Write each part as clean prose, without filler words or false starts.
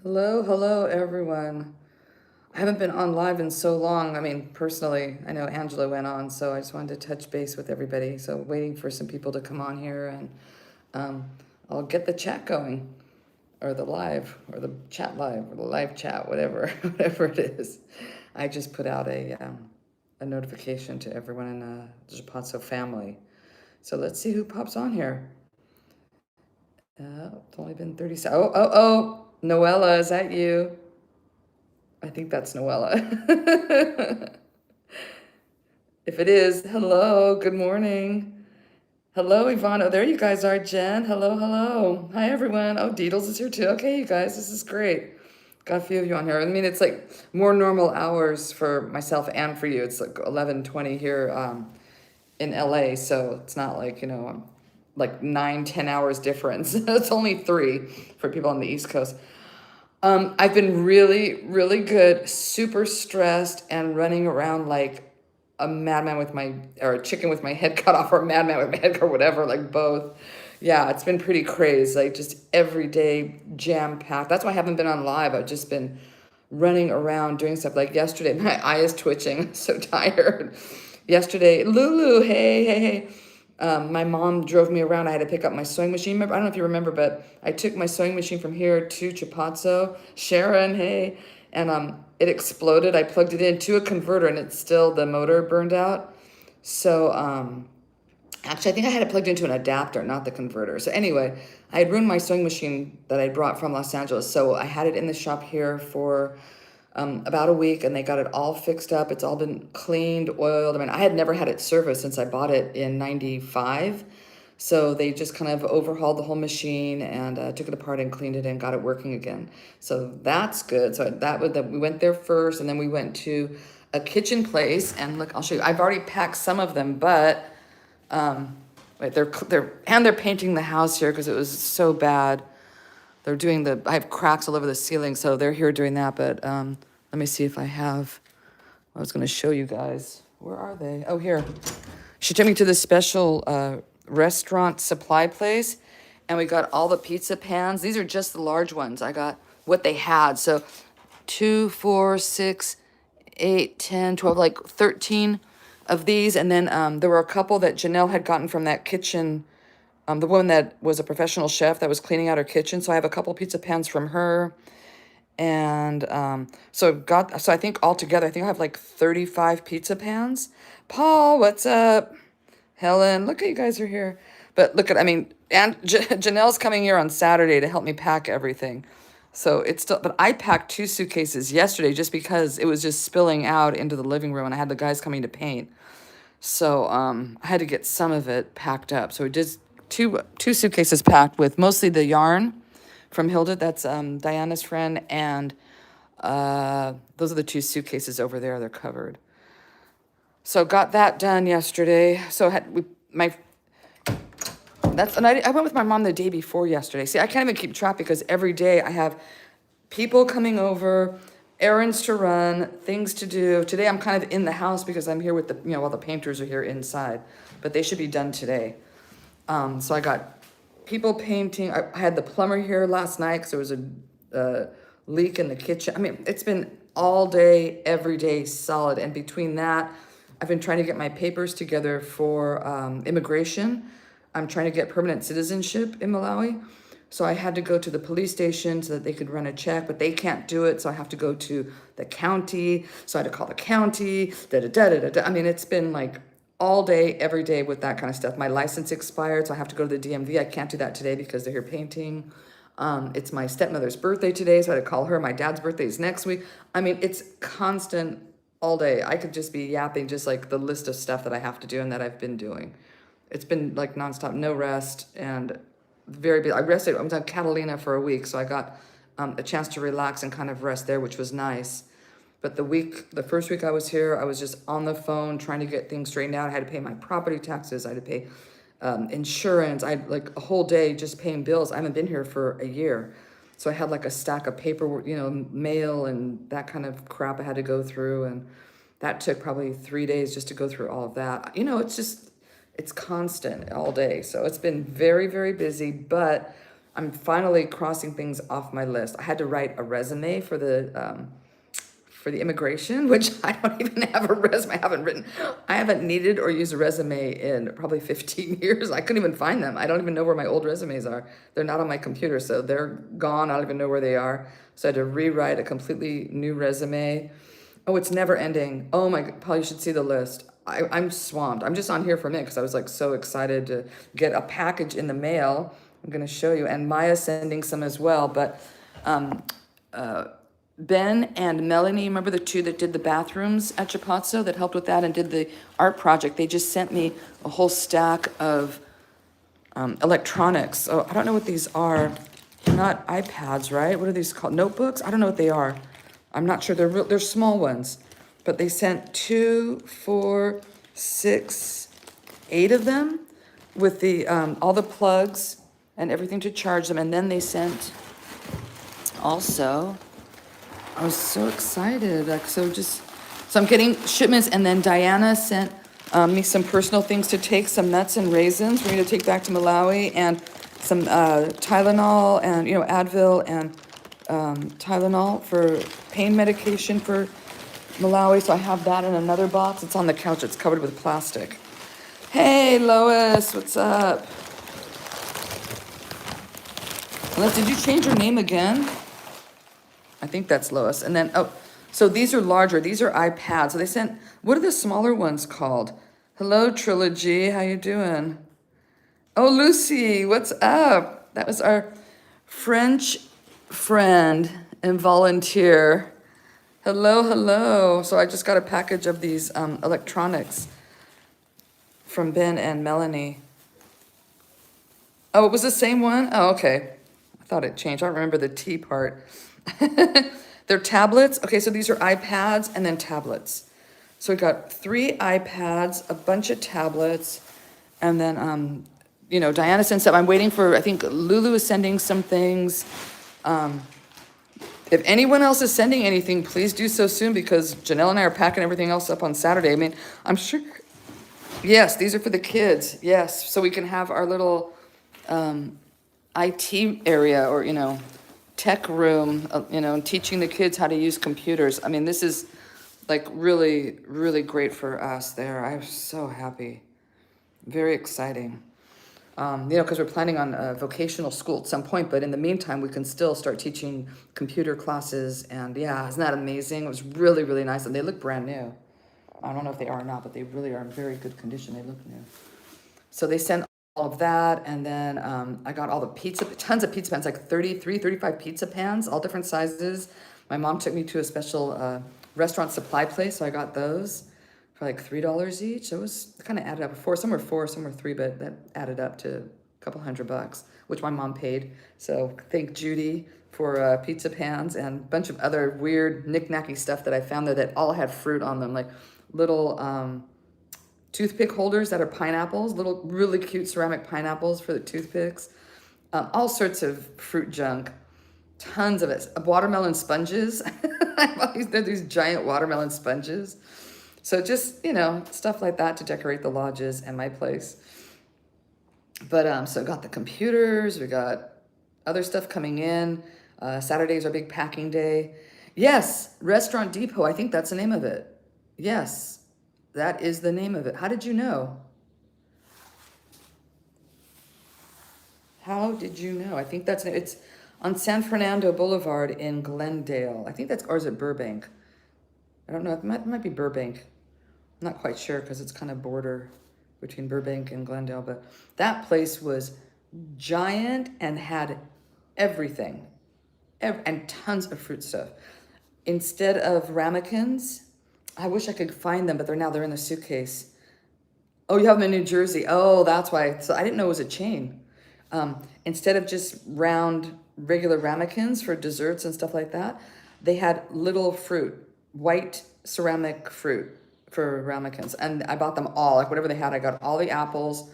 Hello, everyone. I haven't been on live in so long. I mean, personally, I know Angela went on, so I just wanted to touch base with everybody. So, waiting for some people to come on here, and um, I'll get the chat going, or the live, or the chat live, or the live chat, whatever, whatever it is. I just put out a notification to everyone in the Chipatso family. So let's see who pops on here. It's only been 30 seconds. Oh, Noella, is that you? I think that's Noella. If it is, hello, good morning. Hello, Ivana. Oh, there you guys are, Jen. Hello. Hi, everyone. Oh, Deedles is here too. Okay, you guys, this is great. Got a few of you on here. I mean, it's like more normal hours for myself and for you. It's like 11:20 here in LA, so it's not like, like 9, 10 hours difference. It's only 3 for people on the East Coast. I've been really good, super stressed, and running around like a madman with my, or a chicken with my head cut off, or a madman with my head cut, or whatever, like both. Yeah, it's been pretty crazy, like just every day jam packed. That's why I haven't been on live. I've just been running around doing stuff. Like yesterday, my eye is twitching. I'm so tired. Yesterday, Lulu, hey. My mom drove me around. I had to pick up my sewing machine. Remember, I don't know if you remember, but I took my sewing machine from here to Chipatso. Sharon, hey, and it exploded. I plugged it into a converter, and it's still the motor burned out. So actually, I think I had it plugged into an adapter, not the converter. So anyway, I had ruined my sewing machine that I brought from Los Angeles. So I had it in the shop here for about a week, and they got it all fixed up. It's all been cleaned, oiled. I mean, I had never had it serviced since I bought it in 95. So they just kind of overhauled the whole machine and took it apart and cleaned it and got it working again. So that's good. So we went there first, and then we went to a kitchen place. And look, I'll show you. I've already packed some of them, but wait, they're painting the house here because it was so bad. They're doing I have cracks all over the ceiling, so they're here doing that. But let me see if I have. I was going to show you guys. Where are they? Oh, here. She took me to this special restaurant supply place, and we got all the pizza pans. These are just the large ones. I got what they had. So 2, 4, 6, 8, 10, 12, like 13 of these. And then there were a couple that Janelle had gotten from that kitchen, the woman that was a professional chef that was cleaning out her kitchen. So I have a couple pizza pans from her. And so I think altogether, I think I have like 35 pizza pans. Paul, what's up? Helen, look at you guys are here. But look at, I mean, and Janelle's coming here on Saturday to help me pack everything. So it's still, but I packed 2 suitcases yesterday just because it was just spilling out into the living room and I had the guys coming to paint. So I had to get some of it packed up. So we did two suitcases packed with mostly the yarn from Hilda. That's Diana's friend, and those are the 2 suitcases over there. They're covered. So got that done yesterday. So my that's and I went with my mom the day before yesterday. See, I can't even keep track because every day I have people coming over, errands to run, things to do. Today I'm kind of in the house because I'm here with while the painters are here inside, but they should be done today. So I got people painting. I had the plumber here last night because there was a leak in the kitchen. I mean, it's been all day, every day, solid. And between that, I've been trying to get my papers together for immigration. I'm trying to get permanent citizenship in Malawi. So I had to go to the police station so that they could run a check, but they can't do it. So I have to go to the county. So I had to call the county. I mean, it's been like all day, every day with that kind of stuff. My license expired, so I have to go to the DMV. I can't do that today because they're here painting. It's my stepmother's birthday today, so I had to call her. My dad's birthday is next week. I mean, it's constant all day. I could just be yapping just like the list of stuff that I have to do and that I've been doing. It's been like nonstop, no rest, and very busy. I rested. I was on Catalina for a week, so I got a chance to relax and kind of rest there, which was nice. But the first week I was here, I was just on the phone trying to get things straightened out. I had to pay my property taxes. I had to pay insurance. I had like a whole day just paying bills. I haven't been here for a year. So I had like a stack of paperwork, mail and that kind of crap I had to go through. And that took probably 3 days just to go through all of that. It's constant all day. So it's been very busy, but I'm finally crossing things off my list. I had to write a resume for the immigration, which I don't even have a resume. I haven't needed or used a resume in probably 15 years. I couldn't even find them. I don't even know where my old resumes are. They're not on my computer, so they're gone. I don't even know where they are. So I had to rewrite a completely new resume. Oh, it's never ending. Oh my, Paul, you should see the list. I'm swamped. I'm just on here for a minute because I was like so excited to get a package in the mail. I'm going to show you. And Maya's sending some as well. But Ben and Melanie, remember the two that did the bathrooms at Chipatso that helped with that and did the art project? They just sent me a whole stack of electronics. So I don't know what these are. They're not iPads, right? What are these called? Notebooks? I don't know what they are. I'm not sure. They're small ones. But they sent 2, 4, 6, 8 of them with the all the plugs and everything to charge them. And then they sent also, I was so excited. Like, so I'm getting shipments, and then Diana sent me some personal things to take, some nuts and raisins for me to take back to Malawi, and some Tylenol and, Advil and Tylenol for pain medication for Malawi. So I have that in another box. It's on the couch. It's covered with plastic. Hey, Lois, what's up? Lois, did you change your name again? I think that's Lois. And then, so these are larger. These are iPads. So they sent, what are the smaller ones called? Hello, Trilogy. How you doing? Oh, Lucy, what's up? That was our French friend and volunteer. Hello, hello. So I just got a package of these electronics from Ben and Melanie. Oh, it was the same one? Oh, okay. I thought it changed. I don't remember the T part. They're tablets. Okay, so these are iPads and then tablets. So we got 3 iPads, a bunch of tablets, and then, Diana sent some. I'm waiting for, I think Lulu is sending some things. If anyone else is sending anything, please do so soon, because Janelle and I are packing everything else up on Saturday. I mean, I'm sure, yes, these are for the kids. Yes, so we can have our little IT area, or, tech room, teaching the kids how to use computers. I mean, this is like really, really great for us there. I'm so happy. Very exciting. Because we're planning on a vocational school at some point, but in the meantime, we can still start teaching computer classes. And yeah, isn't that amazing? It was really, really nice. And they look brand new. I don't know if they are or not, but they really are in very good condition. They look new. So they sent all of that. And then I got all the tons of pizza pans, like 33, 35 pizza pans, all different sizes. My mom took me to a special restaurant supply place, so I got those for like $3 each. So it was kind of added up. Some were 4, some were 3, but that added up to a couple $100, which my mom paid. So thank Judy for pizza pans and a bunch of other weird knick-knacky stuff that I found there that all had fruit on them, like little toothpick holders that are pineapples, little really cute ceramic pineapples for the toothpicks, all sorts of fruit junk, tons of it. Watermelon sponges. They're these giant watermelon sponges. So just, stuff like that to decorate the lodges and my place. But so got the computers, we got other stuff coming in. Saturday's our big packing day. Yes, Restaurant Depot, I think that's the name of it. Yes, that is the name of it. How did you know? How did you know? I think it's on San Fernando Boulevard in Glendale. I think or is it Burbank? I don't know, it might be Burbank. I'm not quite sure because it's kind of border between Burbank and Glendale, but that place was giant and had everything, and tons of fruit stuff. Instead of ramekins, I wish I could find them, but they're in the suitcase. Oh, you have them in New Jersey. Oh, that's why. So I didn't know it was a chain. Instead of just round regular ramekins for desserts and stuff like that, they had little fruit, white ceramic fruit for ramekins. And I bought them all, like whatever they had. I got all the apples,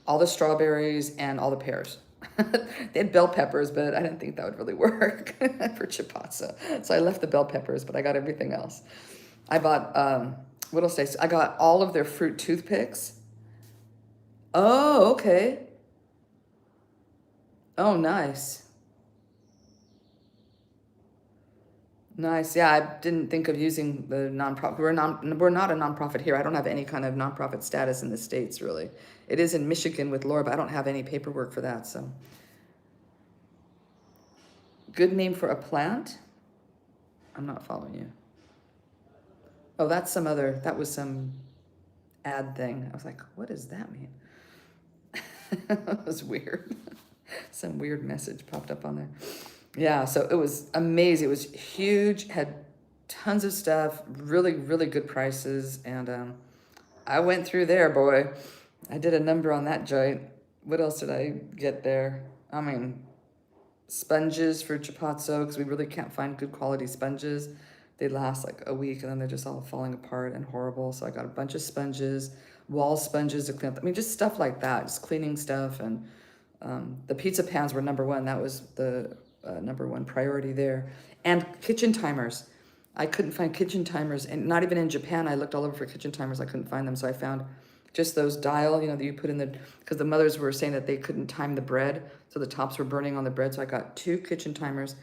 all the strawberries, and all the pears. They had bell peppers, but I didn't think that would really work for Chipatso. So I left the bell peppers, but I got everything else. I bought, what else did I say? I got all of their fruit toothpicks. Oh, okay. Oh, nice. Nice. Yeah, I didn't think of using the nonprofit. We're not a nonprofit here. I don't have any kind of nonprofit status in the States, really. It is in Michigan with Laura, but I don't have any paperwork for that. So, good name for a plant? I'm not following you. Oh, that was some ad thing. I was like, what does that mean? That was weird. Some weird message popped up on there. Yeah, so it was amazing. It was huge, had tons of stuff, really, really good prices. And I went through there, boy. I did a number on that joint. What else did I get there? I mean, sponges for Chipatso, because we really can't find good quality sponges. They last like a week and then they're just all falling apart and horrible. So I got a bunch of sponges, wall sponges to clean up. I mean, just stuff like that, just cleaning stuff. And the pizza pans were number one. That was the number one priority there. And kitchen timers. I couldn't find kitchen timers, and not even in Japan. I looked all over for kitchen timers. I couldn't find them. So I found just those dial, that you put in the, because the mothers were saying that they couldn't time the bread. So the tops were burning on the bread. So I got 2 kitchen timers.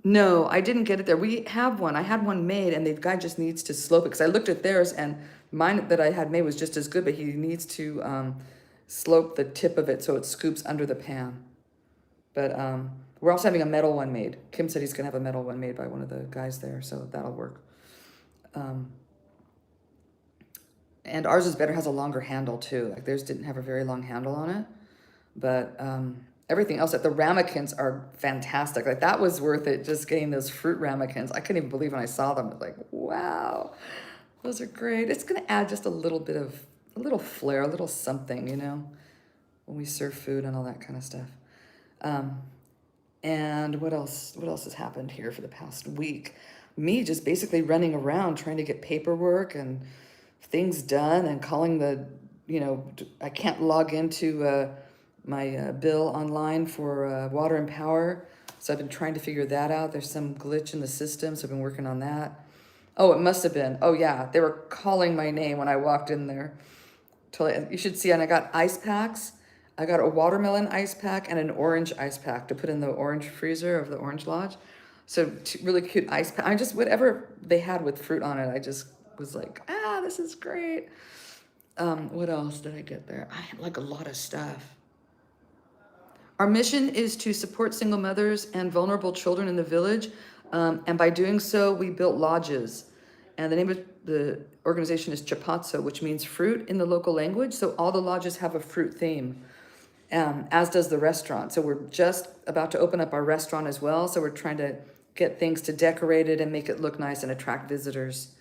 No, I didn't get it there. We have one. I had one made, and the guy just needs to slope it. Because I looked at theirs, and mine that I had made was just as good, but he needs to slope the tip of it so it scoops under the pan. But we're also having a metal one made. Kim said he's going to have a metal one made by one of the guys there, so that'll work. And ours is better, has a longer handle too. Like theirs didn't have a very long handle on it. But everything else, like the ramekins are fantastic. Like that was worth it, just getting those fruit ramekins. I couldn't even believe when I saw them. I was like, wow, those are great. It's going to add just a little bit of, a little flair, a little something, when we serve food and all that kind of stuff. And what else has happened here for the past week? Me just basically running around trying to get paperwork and things done and calling I can't log into my bill online for water and power. So I've been trying to figure that out. There's some glitch in the system, so I've been working on that. Oh, it must have been. Oh yeah, they were calling my name when I walked in there. You should see, and I got ice packs. I got a watermelon ice pack and an orange ice pack to put in the orange freezer of the Orange Lodge. So really cute ice pack. I just, whatever they had with fruit on it, I just was like, this is great. What else did I get there? I had like a lot of stuff. Our mission is to support single mothers and vulnerable children in the village. And by doing so, we built lodges. And the name of the organization is Chipatso, which means fruit in the local language. So all the lodges have a fruit theme, as does the restaurant. So we're just about to open up our restaurant as well. So we're trying to get things to decorate it and make it look nice and attract visitors.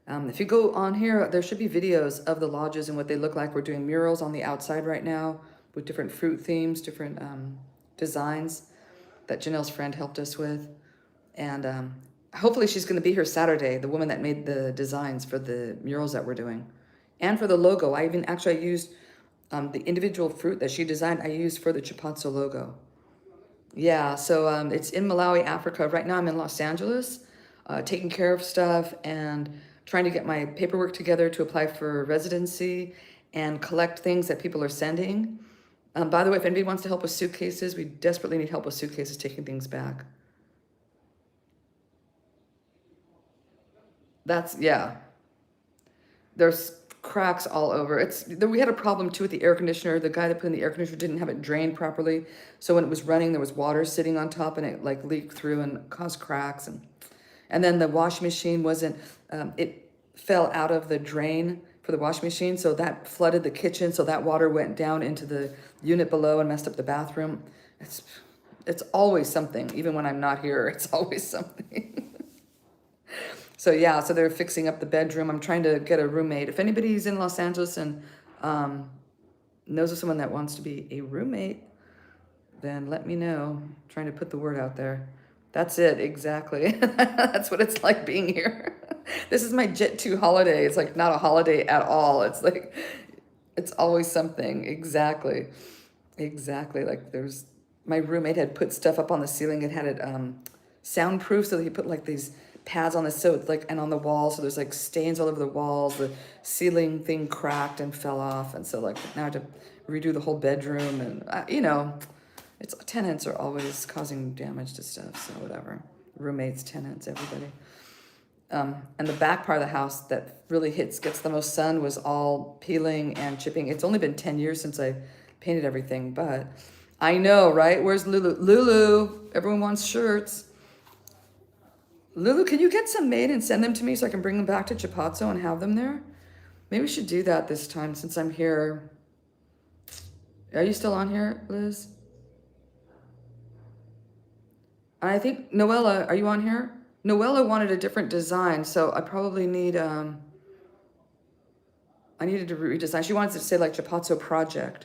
If you go on here, there should be videos of the lodges and what they look like. We're doing murals on the outside right now with different fruit themes, different designs that Janelle's friend helped us with. And hopefully she's going to be here Saturday, the woman that made the designs for the murals that we're doing. And for the logo, I used the individual fruit that she designed, I used for the Chipatso logo. Yeah, so it's in Malawi, Africa. Right now I'm in Los Angeles, taking care of stuff and trying to get my paperwork together to apply for residency and collect things that people are sending. By the way, if anybody wants to help with suitcases, we desperately need help with suitcases, taking things back. Yeah. There's cracks all over. We had a problem too with the air conditioner. The guy that put in the air conditioner didn't have it drained properly. So when it was running, there was water sitting on top and it like leaked through and caused cracks. And then the washing machine it fell out of the drain for the washing machine. So that flooded the kitchen. So that water went down into the unit below and messed up the bathroom. It's always something. Even when I'm not here, it's always something. So yeah, so they're fixing up the bedroom. I'm trying to get a roommate. If anybody's in Los Angeles and knows of someone that wants to be a roommate, then let me know. I'm trying to put the word out there. That's it, exactly. That's what it's like being here. This is my Jet 2 holiday. It's like not a holiday at all. It's like, it's always something. Exactly. Like my roommate had put stuff up on the ceiling and had it soundproof, so he put like these pads on so it's like, and on the wall, so there's like stains all over the walls. The ceiling thing cracked and fell off, and so like now I have to redo the whole bedroom, and It's tenants are always causing damage to stuff, so whatever. Roommates, tenants, everybody. And the back part of the house that really gets the most sun was all peeling and chipping. It's only been 10 years since I painted everything, but I know, right? Where's Lulu? Lulu, everyone wants shirts. Lulu, can you get some made and send them to me so I can bring them back to Chipatso and have them there? Maybe we should do that this time since I'm here. Are you still on here, Liz? I think, Noella, are you on here? Noella wanted a different design, so I probably need, I needed to redesign. She wants it to say like ChipatsoProject.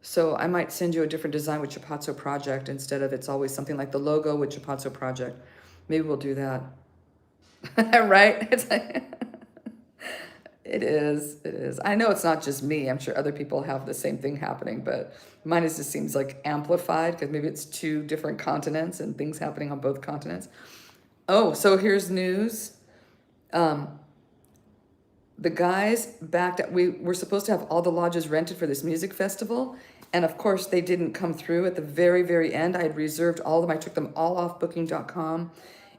So I might send you a different design with ChipatsoProject instead of it's always something like the logo with ChipatsoProject. Maybe we'll do that. Right? It's like, it is. It is. I know it's not just me. I'm sure other people have the same thing happening, but mine just seems like amplified because maybe it's two different continents and things happening on both continents. Oh, so here's news. The guys backed up. We were supposed to have all the lodges rented for this music festival. And of course, they didn't come through at the very, very end. I had reserved all of them. I took them all off booking.com.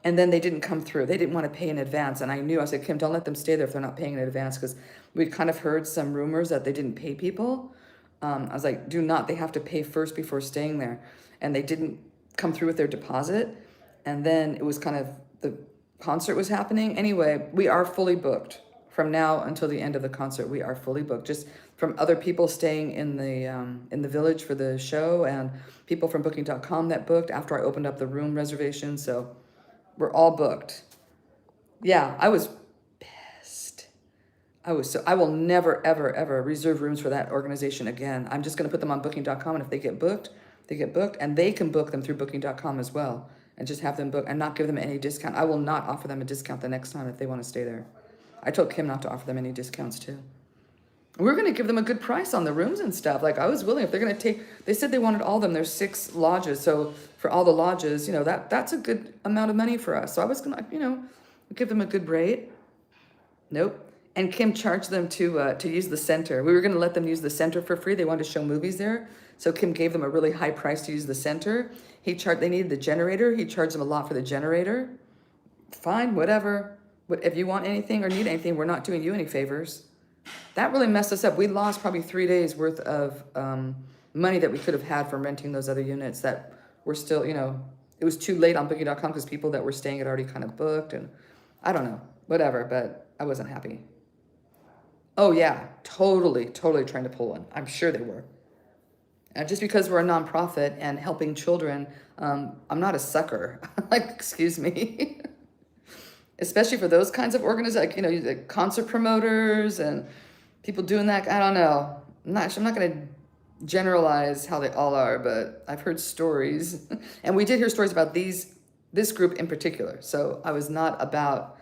And then they didn't come through. They didn't want to pay in advance. And I knew, I said, Kim, don't let them stay there if they're not paying in advance. Because we'd kind of heard some rumors that they didn't pay people. I was like, do not. They have to pay first before staying there. And they didn't come through with their deposit. And then it was kind of, the concert was happening. Anyway, we are fully booked. From now until the end of the concert, we are fully booked. Just from other people staying in the village for the show and people from booking.com that booked after I opened up the room reservation. So we're all booked. Yeah, I was pissed. I will never, ever, ever reserve rooms for that organization again. I'm just going to put them on booking.com, and if they get booked, they get booked, and they can book them through booking.com as well and just have them book and not give them any discount. I will not offer them a discount the next time if they want to stay there. I told Kim not to offer them any discounts too. We're going to give them a good price on the rooms and stuff. Like I was willing, if they're going to take, they said they wanted all of them. There's 6 lodges. So for all the lodges, you know, that's a good amount of money for us. So I was going to, you know, give them a good rate. Nope. And Kim charged them to use the center. We were going to let them use the center for free. They wanted to show movies there. So Kim gave them a really high price to use the center. They needed the generator. He charged them a lot for the generator. Fine, whatever. If you want anything or need anything, we're not doing you any favors. That really messed us up. We lost probably 3 days worth of money that we could have had from renting those other units that were still, you know, it was too late on booking.com because people that were staying had already kind of booked and I don't know, whatever, but I wasn't happy. Oh yeah, totally trying to pull one. I'm sure they were. Just because we're a nonprofit and helping children, I'm not a sucker. Like, excuse me. Especially for those kinds of organizations, like, you know, like concert promoters and people doing that. I don't know. I'm not going to generalize how they all are, but I've heard stories. And we did hear stories about this group in particular. So I was not about,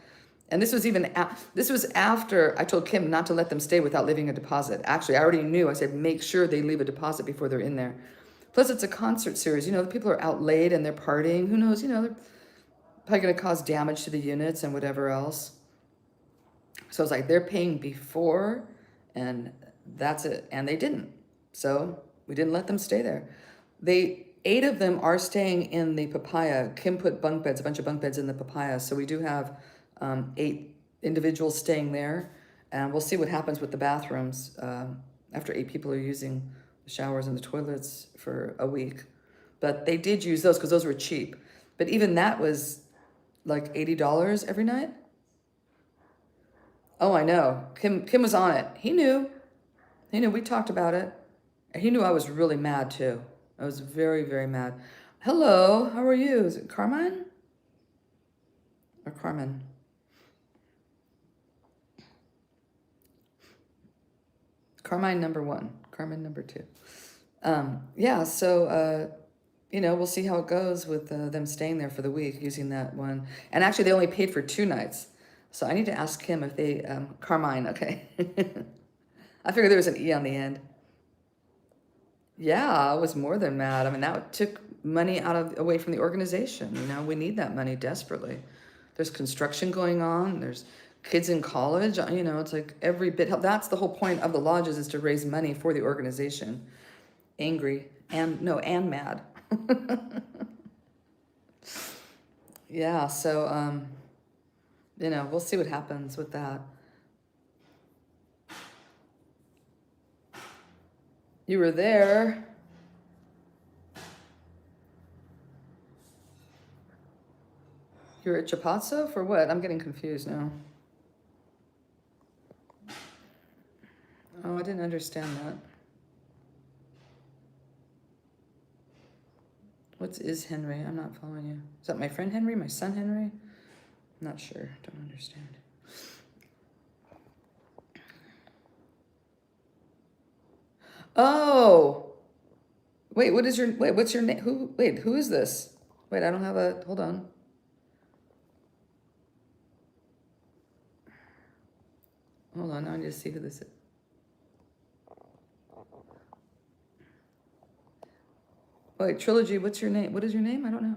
and this was this was after I told Kim not to let them stay without leaving a deposit. Actually, I already knew. I said, make sure they leave a deposit before they're in there. Plus, it's a concert series. You know, the people are out late and they're partying. Who knows? You know, they're probably going to cause damage to the units and whatever else. So I was like, they're paying before and that's it. And they didn't. So we didn't let them stay there. 8 of them are staying in the papaya. Kim put bunk beds, a bunch of bunk beds in the papaya. So we do have 8 individuals staying there. And we'll see what happens with the bathrooms after 8 people are using the showers and the toilets for a week. But they did use those because those were cheap. But even that was like $80 every night. Oh, I know. Kim was on it. He knew. We talked about it. And he knew I was really mad too. I was very, very mad. Hello, how are you? Is it Carmine? Or Carmen? Carmine number 1, Carmen number 2. Yeah, so you know, we'll see how it goes with them staying there for the week using that one. And actually, they only paid for 2 nights. So I need to ask him if they, Carmine, okay. I figured there was an E on the end. Yeah, I was more than mad. I mean, that took money away from the organization. You know, we need that money desperately. There's construction going on. There's kids in college. You know, it's like every bit. That's the whole point of the lodges is to raise money for the organization. Angry and mad. Yeah, so we'll see what happens with that. You were there. You were at Chipatso for what? I'm getting confused now. Oh, I didn't understand that. What is Henry? I'm not following you. Is that my friend Henry? My son Henry? I'm not sure. Don't understand. Oh, wait. What's your name? Who is this? Wait, I don't have a. Hold on. Hold on. Now I need to see who this is. Wait, Trilogy. What's your name? What is your name? I don't know.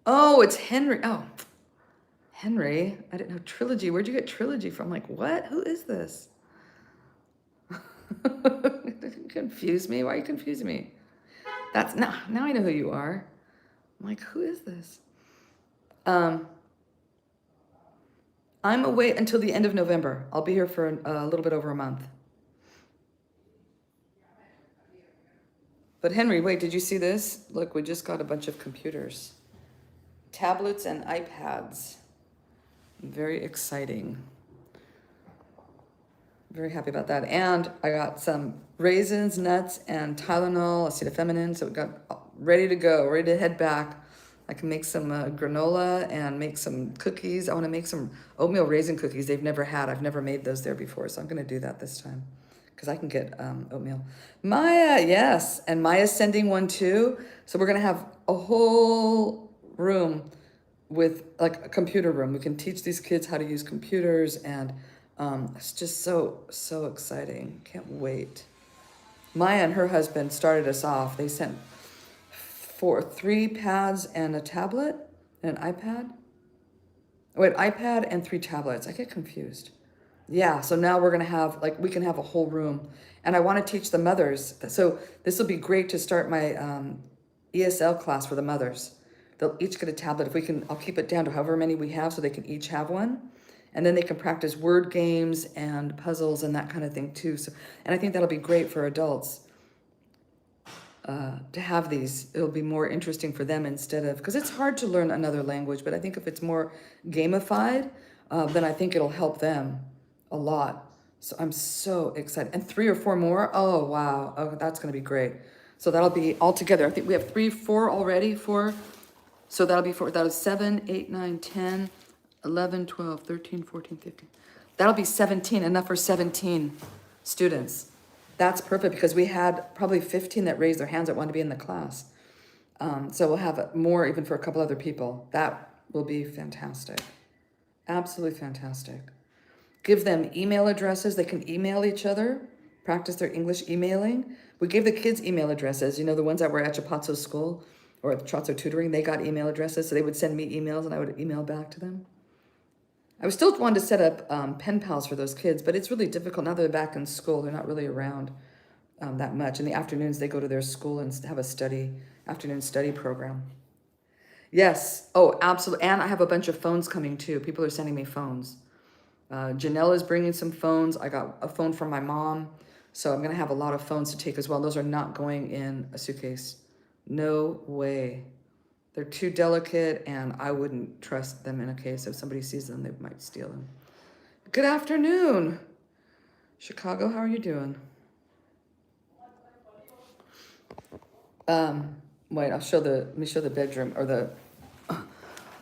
Oh, it's Henry. Oh, Henry. I didn't know Trilogy. Where'd you get Trilogy from? Like, what? Who is this? Confuse me? Why are you confusing me? That's now I know who you are. I'm like, who is this? I'm away until the end of November. I'll be here for a little bit over a month. But Henry, wait, did you see this? Look, we just got a bunch of computers. Tablets and iPads. Very exciting. Very happy about that. And I got some raisins, nuts, and Tylenol, acetaminophen. So we got ready to go, ready to head back. I can make some granola and make some cookies. I want to make some oatmeal raisin cookies they've never had. I've never made those there before, so I'm going to do that this time because I can get oatmeal. Maya, yes. And Maya's sending one too. So we're going to have a whole room with like a computer room. We can teach these kids how to use computers, and it's just so exciting. Can't wait. Maya and her husband started us off. They sent 3 pads and a tablet and an iPad. Wait, iPad and 3 tablets. I get confused. Yeah, so now we're gonna have we can have a whole room, and I want to teach the mothers. So this will be great to start my ESL class for the mothers. They'll each get a tablet. If we can, I'll keep it down to however many we have, so they can each have one, and then they can practice word games and puzzles and that kind of thing too. So, and I think that'll be great for adults. To have these, it'll be more interesting for them instead of, because it's hard to learn another language, but I think if it's more gamified, then I think it'll help them a lot. So I'm so excited. And 3 or 4 more. Oh, wow. Oh, that's going to be great. So that'll be all together. I think we have 4 already. 4. So that'll be 4. That is 7, 8, 9, 10, 11, 12, 13, 14, 15. That'll be 17, enough for 17 students. That's perfect because we had probably 15 that raised their hands that wanted to be in the class. So we'll have more even for a couple other people. That will be fantastic. Absolutely fantastic. Give them email addresses. They can email each other, practice their English emailing. We gave the kids email addresses. You know, the ones that were at Chipatso school or at Chipatso tutoring, they got email addresses. So they would send me emails and I would email back to them. I was still wanting to set up pen pals for those kids, but it's really difficult now they're back in school. They're not really around that much. In the afternoons, they go to their school and have a afternoon study program. Yes. Oh, absolutely. And I have a bunch of phones coming too. People are sending me phones. Janelle is bringing some phones. I got a phone from my mom. So I'm going to have a lot of phones to take as well. Those are not going in a suitcase. No way. They're too delicate, and I wouldn't trust them in a case. If somebody sees them, they might steal them. Good afternoon. Chicago, how are you doing? Wait, let me show the bedroom or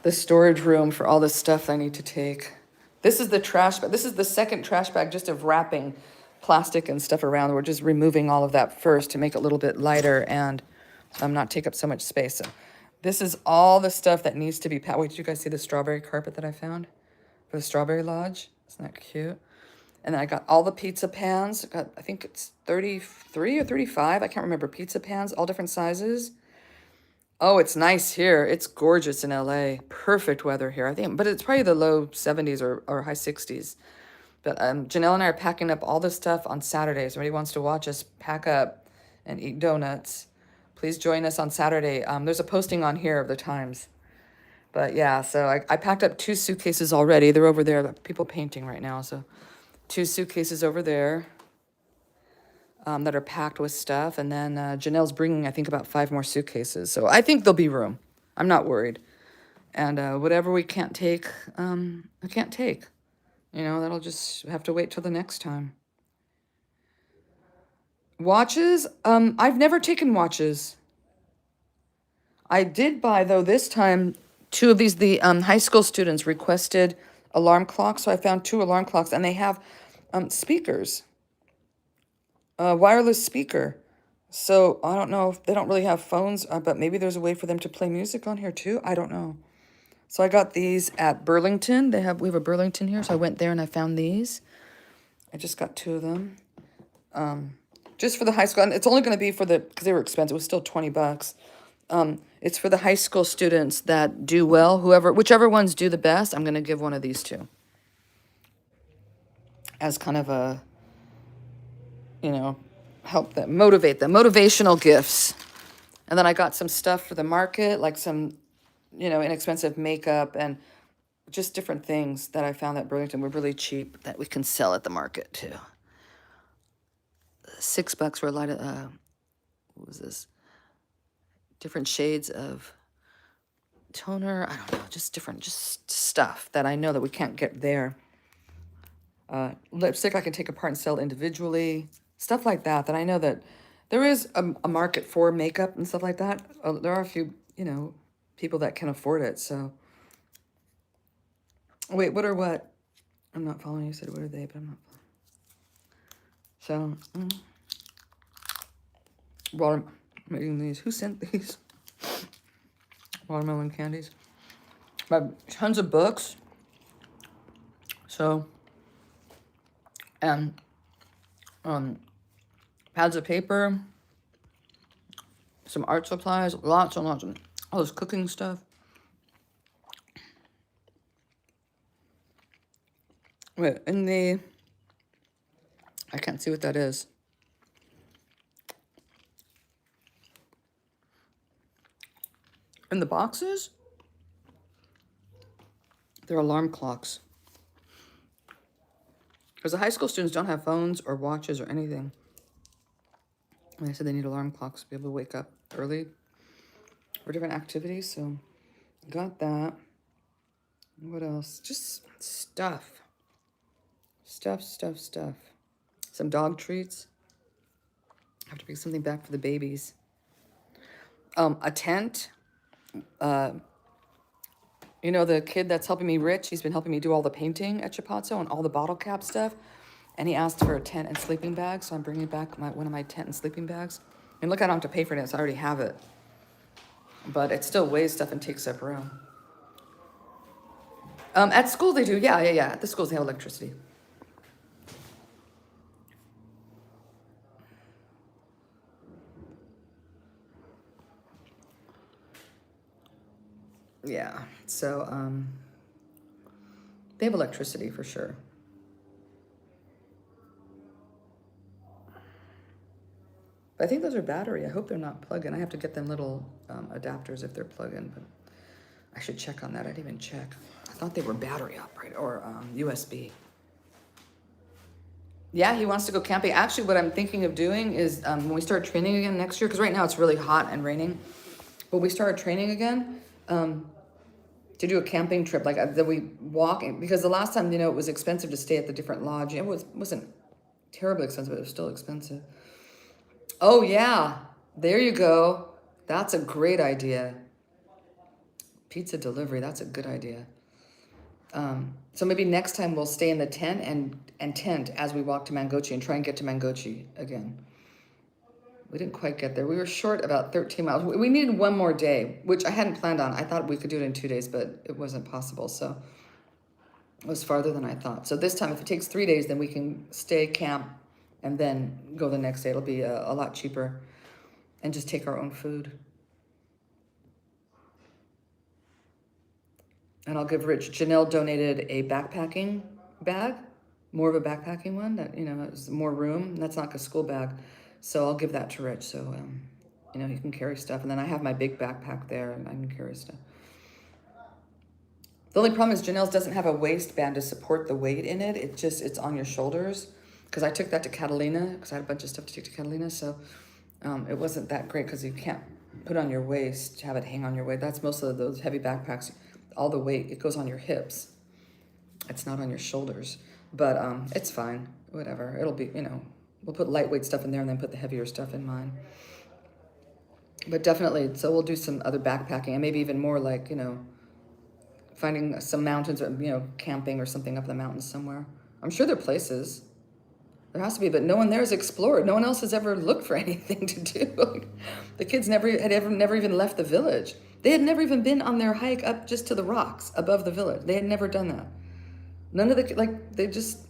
the storage room for all the stuff I need to take. This is the trash bag. This is the second trash bag just of wrapping plastic and stuff around. We're just removing all of that first to make it a little bit lighter and not take up so much space. So this is all the stuff that needs to be packed. Wait, did you guys see the strawberry carpet that I found for the Strawberry Lodge? Isn't that cute? And then I got all the pizza pans. I think it's 33 or 35. I can't remember. Pizza pans, all different sizes. Oh, it's nice here. It's gorgeous in LA. Perfect weather here, I think. But it's probably the low 70s or high 60s. But Janelle and I are packing up all this stuff on Saturdays. Somebody wants to watch us pack up and eat donuts. Please join us on Saturday. There's a posting on here of the times. But yeah, so I packed up 2 suitcases already. They're over there. People painting right now. So 2 suitcases over there that are packed with stuff. And then Janelle's bringing, I think, about 5 more suitcases. So I think there'll be room. I'm not worried. And whatever we can't take, I can't take. That'll just have to wait till the next time. Watches? I've never taken watches. I did buy, though, this time, 2 of these. The high school students requested alarm clocks, so I found 2 alarm clocks, and they have speakers, a wireless speaker. So I don't know if they don't really have phones, but maybe there's a way for them to play music on here too. I don't know. So I got these at Burlington. We have a Burlington here, so I went there and I found these. I just got 2 of them. Just for the high school, and it's only going to be because they were expensive. It was still $20. It's for the high school students that do well. Whichever ones do the best, I'm going to give one of these to. As kind of a, help them, motivate them, motivational gifts. And then I got some stuff for the market, like some, inexpensive makeup and just different things that I found at Burlington were really cheap that we can sell at the market too. $6 for a lot of, what was this? Different shades of toner. I don't know, just stuff that I know that we can't get there. Lipstick I can take apart and sell individually. Stuff like that I know that there is a market for makeup and stuff like that. There are a few, people that can afford it, so. Wait, what are what? I'm not following. You said what are they, but I'm not following. So, I'm eating these. Who sent these? Watermelon candies. I have tons of books. So, and pads of paper, some art supplies, lots and lots of all this cooking stuff. Wait, I can't see what that is. In the boxes, they're alarm clocks. Because the high school students don't have phones or watches or anything. And they said they need alarm clocks to be able to wake up early for different activities. So, got that. What else? Just stuff. Stuff. Some dog treats. I have to bring something back for the babies. A tent. The kid that's helping me, Rich, he's been helping me do all the painting at Chipatso and all the bottle cap stuff. And he asked for a tent and sleeping bag, so I'm bringing back one of my tent and sleeping bags. And look, I don't have to pay for it, so I already have it. But it still weighs stuff and takes up room. At school they do, yeah. At the schools they have electricity. Yeah, so they have electricity for sure. But I think those are battery. I hope they're not plug-in. I have to get them little adapters if they're plug-in, but I should check on that. I didn't even check. I thought they were battery operated or USB. Yeah, he wants to go camping. Actually, what I'm thinking of doing is when we start training again next year, because right now it's really hot and raining, but we start training again, to do a camping trip, like that we walk, because the last time, it was expensive to stay at the different lodge. It wasn't terribly expensive, but it was still expensive. Oh yeah, there you go. That's a great idea. Pizza delivery, that's a good idea. So maybe next time we'll stay in the tent and tent as we walk to Mangochi and try and get to Mangochi again. We didn't quite get there. We were short about 13 miles. We needed one more day, which I hadn't planned on. I thought we could do it in 2 days, but it wasn't possible. So it was farther than I thought. So this time, if it takes 3 days, then we can stay, camp, and then go the next day. It'll be a lot cheaper and just take our own food. And I'll give Rich. Janelle donated a backpacking bag, more of a backpacking one that, it was more room. That's not like a school bag. So I'll give that to Rich. So You know, he can carry stuff. And then I have my big backpack there and I can carry stuff. The only problem is Janelle's doesn't have a waistband to support the weight in it. It's on your shoulders. Because I took that to Catalina, because I had a bunch of stuff to take to Catalina. So it wasn't that great because you can't put on your waist, have it hang on your waist. That's most of those heavy backpacks. All the weight, it goes on your hips. It's not on your shoulders. But it's fine. Whatever. It'll be, you know, we'll put lightweight stuff in there and then put the heavier stuff in mine. But definitely, so we'll do some other backpacking and maybe even more like, you know, finding some mountains or, you know, camping or something up the mountains somewhere. I'm sure there are places. There has to be, but no one there has explored. No one else has ever looked for anything to do. The kids never even left the village. They had never even been on their hike up just to the rocks above the village. They had never done that. None of the, like, they just,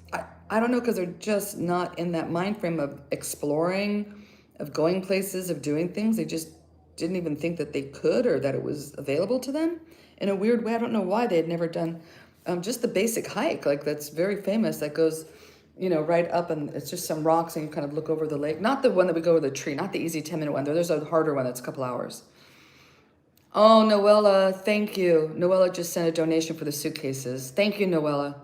I don't know, because they're just not in that mind frame of exploring, of going places, of doing things. They just didn't even think that they could or that it was available to them in a weird way. I don't know why they had never done just the basic hike, like that's very famous, that goes, you know, right up and it's just some rocks and you kind of look over the lake. Not the one that we go over the tree, not the easy 10-minute one. There's a harder one that's a couple hours. Oh, Noella, thank you. Noella just sent a donation for the suitcases. Thank you, Noella.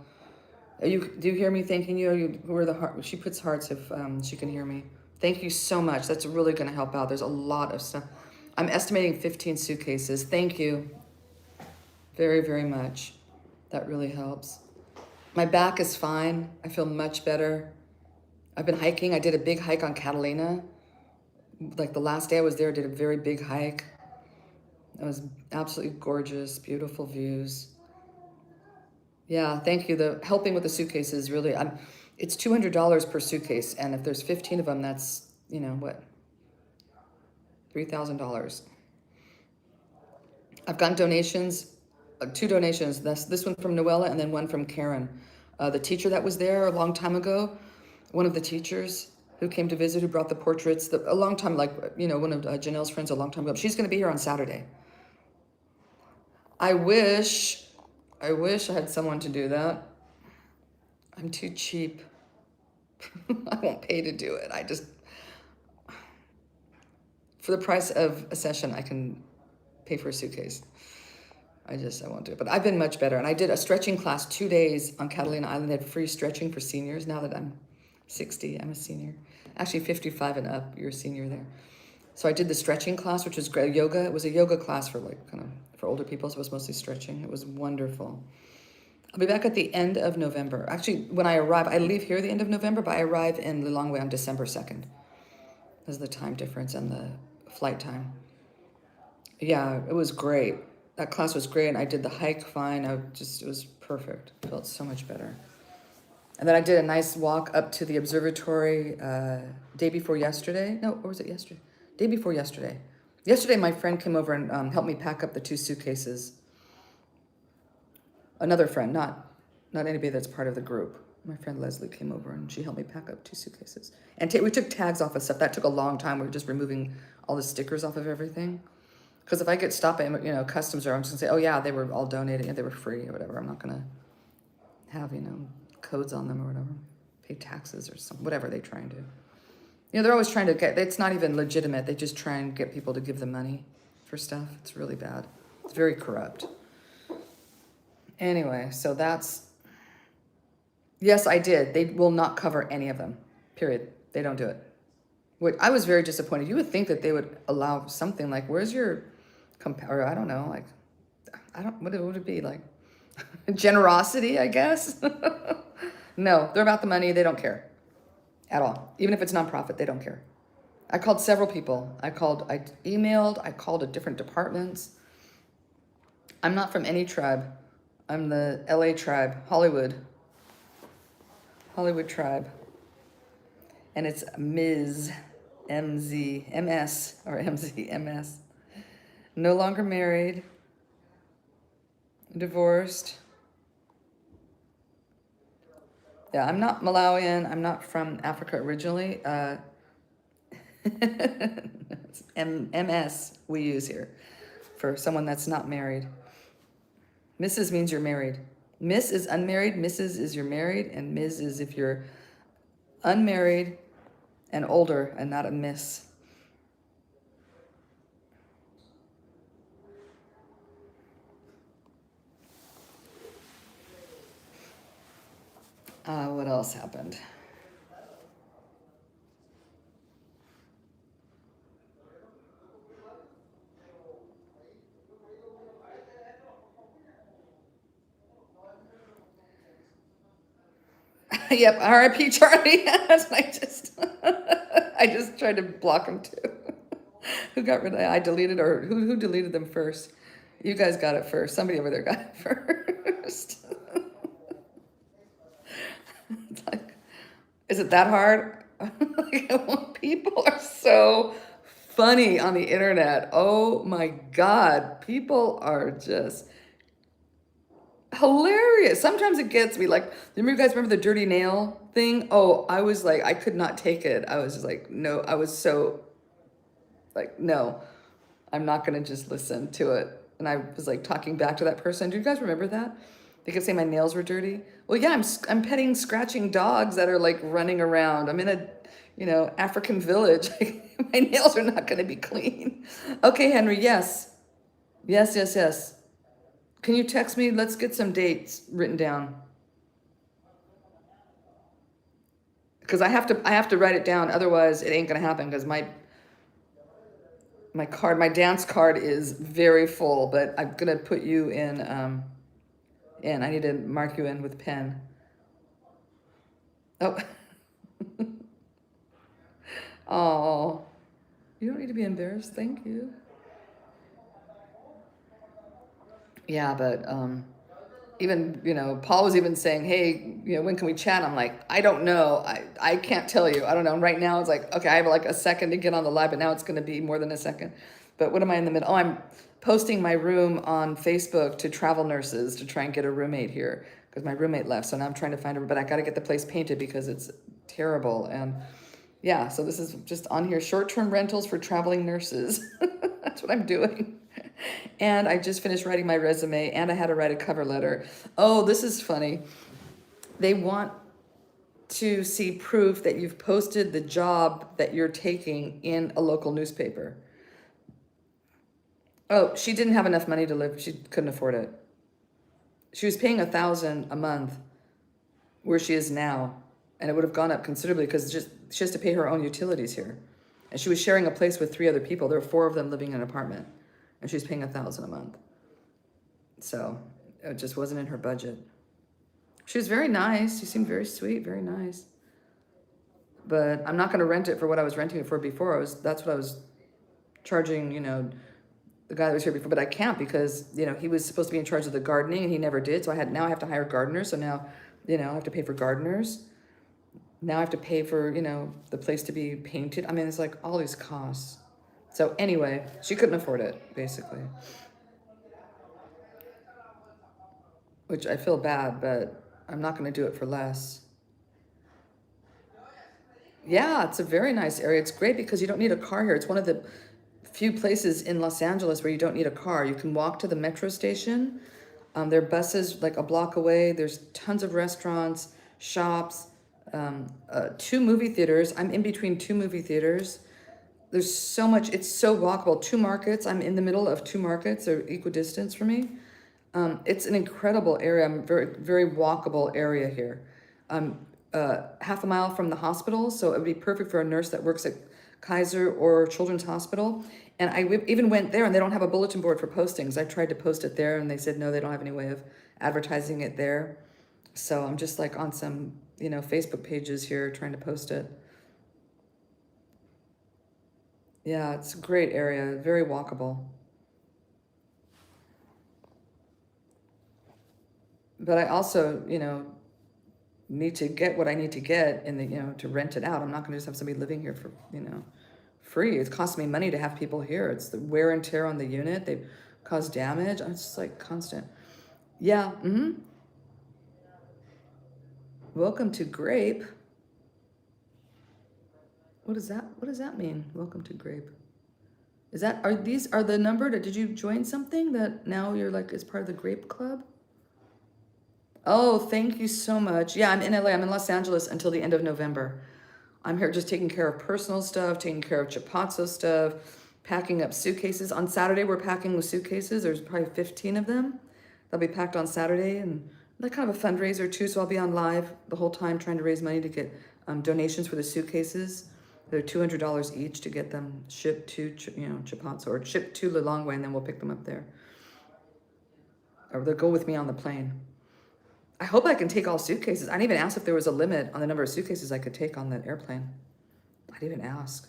Do you hear me thanking you? Where the heart? She puts hearts if she can hear me. Thank you so much. That's really going to help out. There's a lot of stuff. I'm estimating 15 suitcases. Thank you very, very much. That really helps. My back is fine. I feel much better. I've been hiking. I did a big hike on Catalina. Like the last day I was there, I did a very big hike. It was absolutely gorgeous, beautiful views. Yeah, thank you. The helping with the suitcases really, it's $200 per suitcase. And if there's 15 of them, that's, you know, what? $3,000. I've gotten donations, 2 donations. This one from Noella and then one from Karen. The teacher that was there a long time ago, one of the teachers who came to visit, who brought the portraits, a long time, like, you know, one of Janelle's friends a long time ago. She's going to be here on Saturday. I wish I had someone to do that. I'm too cheap. I won't pay to do it. For the price of a session, I can pay for a suitcase. I won't do it. But I've been much better. And I did a stretching class 2 days on Catalina Island. They had free stretching for seniors. Now that I'm 60, I'm a senior. Actually, 55 and up, you're a senior there. So I did the stretching class, which was great. Yoga. It was a yoga class for like kind of for older people. So it was mostly stretching. It was wonderful. I'll be back at the end of November. Actually, when I arrive, I leave here the end of November, but I arrive in Lilongwe on December 2nd. There's the time difference and the flight time. Yeah, it was great. That class was great, and I did the hike fine. It was perfect. I felt so much better. And then I did a nice walk up to the observatory day before yesterday. No, or was it yesterday? Day before yesterday. Yesterday, my friend came over and helped me pack up the 2 suitcases. Another friend, not anybody that's part of the group. My friend Leslie came over and she helped me pack up 2 suitcases. And we took tags off of stuff. That took a long time. We were just removing all the stickers off of everything. Because if I get stopped at, you know, customs, or I'm just going to say, oh yeah, they were all donated and they were free or whatever. I'm not going to have, you know, codes on them or whatever. Pay taxes or something, whatever they try and do. You know, they're always trying to get, it's not even legitimate. They just try and get people to give them money for stuff. It's really bad. It's very corrupt. Anyway, so that's, yes, I did. They will not cover any of them, period. They don't do it. I was very disappointed. You would think that they would allow something like, where's your, or I don't know, like, what would it be, like, generosity, I guess? No, they're about the money. They don't care at all. Even if it's nonprofit, they don't care. I called several people. I emailed, I called at different departments. I'm not from any tribe. I'm the LA tribe, Hollywood tribe. And it's Ms. MZ, MS, or MZ, MS. No longer married, divorced. Yeah, I'm not Malawian. I'm not from Africa originally. It's MS we use here for someone that's not married. Mrs. means you're married. Miss is unmarried, Mrs. is you're married, and Ms. is if you're unmarried and older and not a miss. What else happened? Yep, R.I.P. Charlie. I just tried to block him too. Who got rid of? I deleted, or who deleted them first? You guys got it first. Somebody over there got it first. It's like, is it that hard? People are so funny on the internet. Oh my God, people are just hilarious. Sometimes it gets me. Like, remember, you guys remember the dirty nail thing? Oh, I was like, I could not take it. I was just like, no, I was so like, no, I'm not gonna just listen to it. And I was like talking back to that person. Do you guys remember that? They kept saying my nails were dirty. Well, yeah, I'm petting, scratching dogs that are like running around. I'm in a, African village. My nails are not gonna be clean. Okay, Henry, yes. Yes, yes, yes. Can you text me? Let's get some dates written down. Because I have to write it down. Otherwise, it ain't gonna happen. Because my dance card is very full. But I'm gonna put you in. I need to mark you in with pen. Oh, oh, you don't need to be embarrassed. Thank you. Yeah, but even, Paul was even saying, hey, when can we chat? I'm like, I don't know. I can't tell you. I don't know. And right now it's like, okay, I have like a second to get on the live, but now it's going to be more than a second. But what am I in the middle? Oh, I'm posting my room on Facebook to travel nurses to try and get a roommate here because my roommate left. So now I'm trying to find her, but I got to get the place painted because it's terrible. And yeah, so this is just on here, short-term rentals for traveling nurses. That's what I'm doing. And I just finished writing my resume and I had to write a cover letter. Oh, this is funny. They want to see proof that you've posted the job that you're taking in a local newspaper. Oh, she didn't have enough money to live. She couldn't afford it. She was paying $1,000 a month where she is now. And it would have gone up considerably because she has to pay her own utilities here. And she was sharing a place with 3 other people. There were 4 of them living in an apartment. And she was paying $1,000 a month. So it just wasn't in her budget. She was very nice. She seemed very sweet, very nice. But I'm not going to rent it for what I was renting it for before. That's what I was charging, the guy that was here before. But I can't because, he was supposed to be in charge of the gardening and he never did. So now I have to hire gardeners. So now, I have to pay for gardeners. Now I have to pay for, the place to be painted. I mean, it's like all these costs. So anyway, she couldn't afford it, basically. Which I feel bad, but I'm not going to do it for less. Yeah, it's a very nice area. It's great because you don't need a car here. It's one of the few places in Los Angeles where you don't need a car. You can walk to the metro station. There are buses like a block away. There's tons of restaurants, shops, 2 movie theaters. I'm in between 2 movie theaters. There's so much, it's so walkable. 2 markets, I'm in the middle of 2 markets, they're equidistant for me. It's an incredible area. I'm very, very walkable area here. Half a mile from the hospital, so it would be perfect for a nurse that works at Kaiser or Children's Hospital. And I even went there and they don't have a bulletin board for postings. I tried to post it there and they said, no, they don't have any way of advertising it there. So I'm just like on some, Facebook pages here trying to post it. Yeah, it's a great area, very walkable. But I also, need to get what I need to get in to rent it out. I'm not going to just have somebody living here for, free. It costs me money to have people here. It's the wear and tear on the unit. They cause damage. It's just like constant. Yeah. Welcome to Grape. What does that mean? Welcome to Grape. Are the number did you join something that now you're like is part of the Grape Club? Oh, thank you so much. Yeah, I'm in LA. I'm in Los Angeles until the end of November. I'm here just taking care of personal stuff, taking care of Chipatso stuff, packing up suitcases. On Saturday, we're packing with suitcases. There's probably 15 of them. They'll be packed on Saturday and like kind of a fundraiser too. So I'll be on live the whole time trying to raise money to get donations for the suitcases. They're $200 each to get them shipped to, Chipatso, or shipped to Lilongwe, and then we'll pick them up there. Or they'll go with me on the plane. I hope I can take all suitcases. I didn't even ask if there was a limit on the number of suitcases I could take on that airplane. I didn't even ask.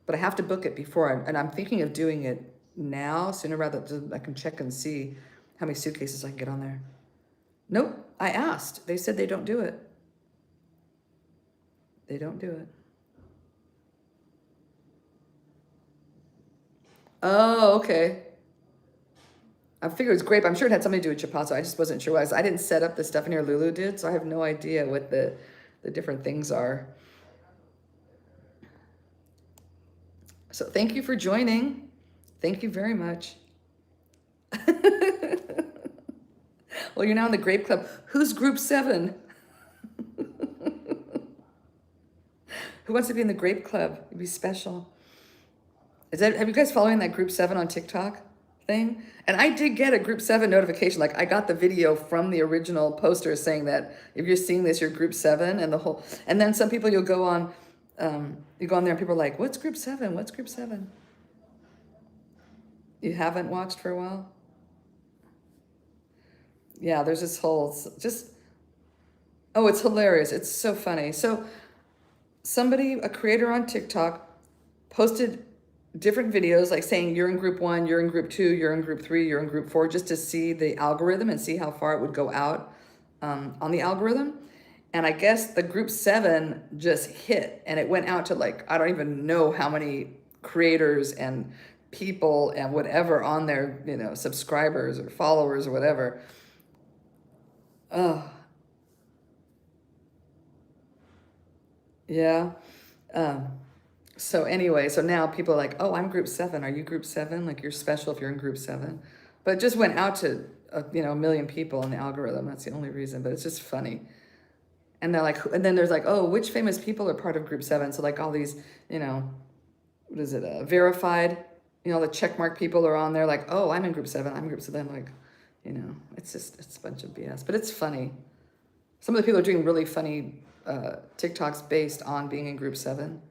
But I have to book it before, and I'm thinking of doing it now, sooner rather than I can check and see how many suitcases I can get on there. Nope, I asked. They said they don't do it. They don't do it. Oh, okay. I figured it was grape. I'm sure it had something to do with Chipatso. I just wasn't sure what. I didn't set up the stuff in here. Lulu did, so I have no idea what the different things are. So thank you for joining. Thank you very much. Well, you're now in the Grape Club. Who's Group 7? Who wants to be in the Grape Club? It'd be special. Have you guys following that Group 7 on TikTok thing? And I did get a Group 7 notification. Like, I got the video from the original poster saying that if you're seeing this, you're Group 7, and the whole. And then some people, you'll go on, you go on there and people are like, "What's Group 7? What's Group 7?" You haven't watched for a while? Yeah, there's this whole oh, it's hilarious. It's so funny. So somebody, a creator on TikTok, posted different videos like saying you're in Group 1, you're in Group 2, you're in Group 3, you're in Group 4, just to see the algorithm and see how far it would go out on the algorithm. And I guess the Group 7 just hit, and it went out to, like, I don't even know how many creators and people and whatever on there, subscribers or followers or whatever. Oh, yeah. So anyway, so now people are like, "Oh, I'm Group 7. Are you Group 7? Like, you're special if you're in Group 7." But it just went out to, a million people in the algorithm. That's the only reason, but it's just funny. And they're like, and then there's like, "Oh, which famous people are part of Group 7?" So like all these, what is it, verified, the checkmark people are on there like, "Oh, I'm in Group 7, I'm in Group 7. Like, it's a bunch of BS, but it's funny. Some of the people are doing really funny TikToks based on being in Group 7.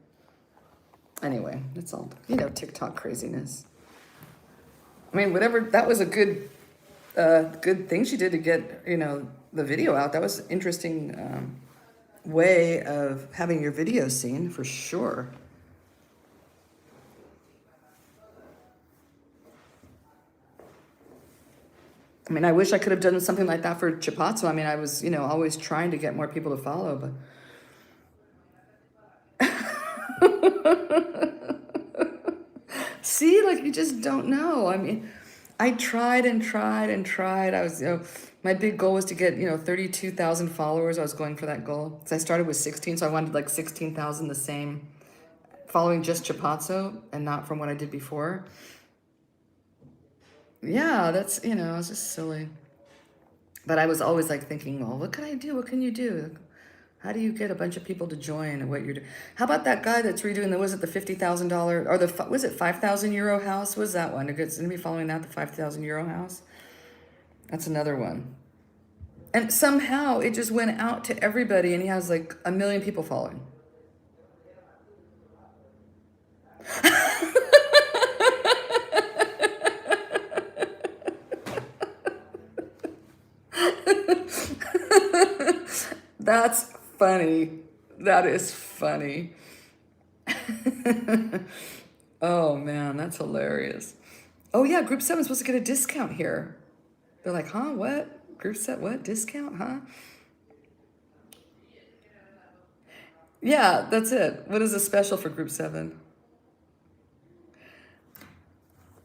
Anyway, it's all, TikTok craziness. I mean, whatever, that was a good thing she did to get, the video out. That was an interesting way of having your video seen, for sure. I mean, I wish I could have done something like that for Chipatso. I mean, I was, always trying to get more people to follow, but... See, like, you just don't know. I mean, I tried and tried and tried. I was, my big goal was to get, 32,000 followers. I was going for that goal. So I started with 16, so I wanted like 16,000 the same, following just Chipatso and not from what I did before. Yeah, that's, it was just silly. But I was always like thinking, well, what can I do? What can you do? How do you get a bunch of people to join what you're doing? How about that guy that's redoing was it the $50,000 or was it 5,000 euro house? Was that one? Is anybody following that, the 5,000 euro house? That's another one. And somehow it just went out to everybody, and he has like 1 million people following. That's funny. That is funny. Oh man, that's hilarious. Oh yeah, Group 7 is supposed to get a discount here. They're like, huh, what? Group 7, what? Discount, huh? Yeah, that's it. What is a special for Group 7?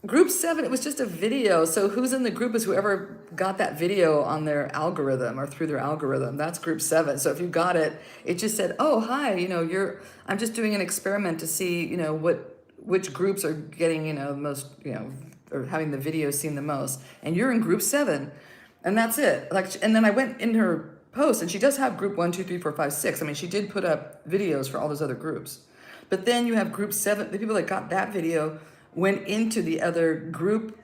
Group 7, it was just a video. So who's in the group is whoever got that video on their algorithm or through their algorithm. That's Group 7. So if you got it, it just said, "Oh, hi, I'm just doing an experiment to see, which groups are getting, most, or having the video seen the most. And you're in Group 7." And that's it. And then I went in her post, and she does have Group 1, 2, 3, 4, 5, 6. I mean, she did put up videos for all those other groups. But then you have Group 7, the people that got that video went into the other group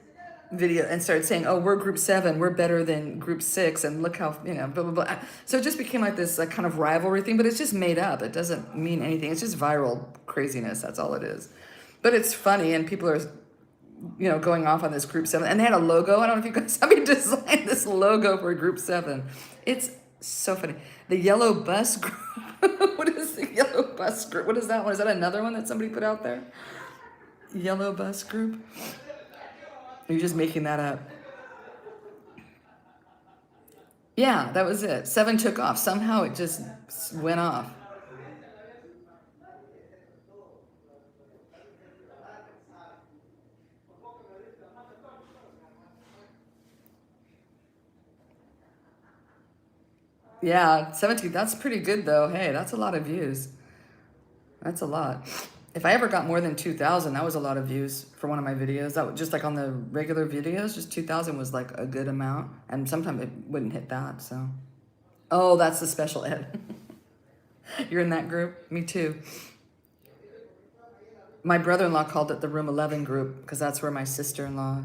video and started saying, "Oh, we're group 7, we're better than group 6, and look how, you know, blah blah blah." So it just became like this kind of rivalry thing, but it's just made up. It doesn't mean anything. It's just viral craziness. That's all it is. But it's funny, and people are, you know, going off on this group 7, and they had a logo. I don't know if you guys, somebody designed this logo for group 7. It's so funny. The yellow bus group. What is the yellow bus group? What is that one? Is that another one that somebody put out there? Yellow bus group? Are you just making that up? Yeah, that was it. 7 took off. Somehow it just went off. Yeah, 17. That's pretty good though. Hey, that's a lot of views. That's a lot. If I ever got more than 2,000, that was a lot of views for one of my videos. That was just like on the regular videos, just 2,000 was like a good amount. And sometimes it wouldn't hit that, so. Oh, that's the special ed. You're in that group? Me too. My brother-in-law called it the Room 11 group because that's where my sister-in-law,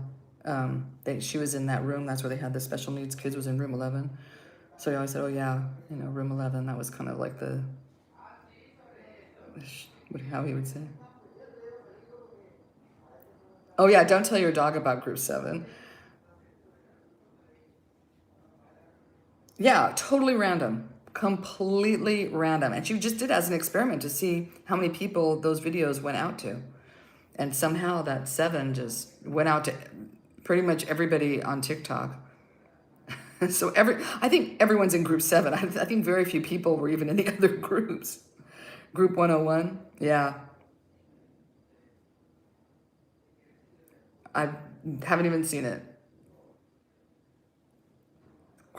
she was in that room. That's where they had the special needs kids, was in room 11. So he always said, "Oh yeah, you know, room 11." That was kind of like how he would say. Oh yeah, don't tell your dog about group 7. Yeah, totally random, completely random. And she just did it as an experiment to see how many people those videos went out to. And somehow that 7 just went out to pretty much everybody on TikTok. So I think everyone's in group 7. I think very few people were even in the other groups. Group 101, yeah. I haven't even seen it.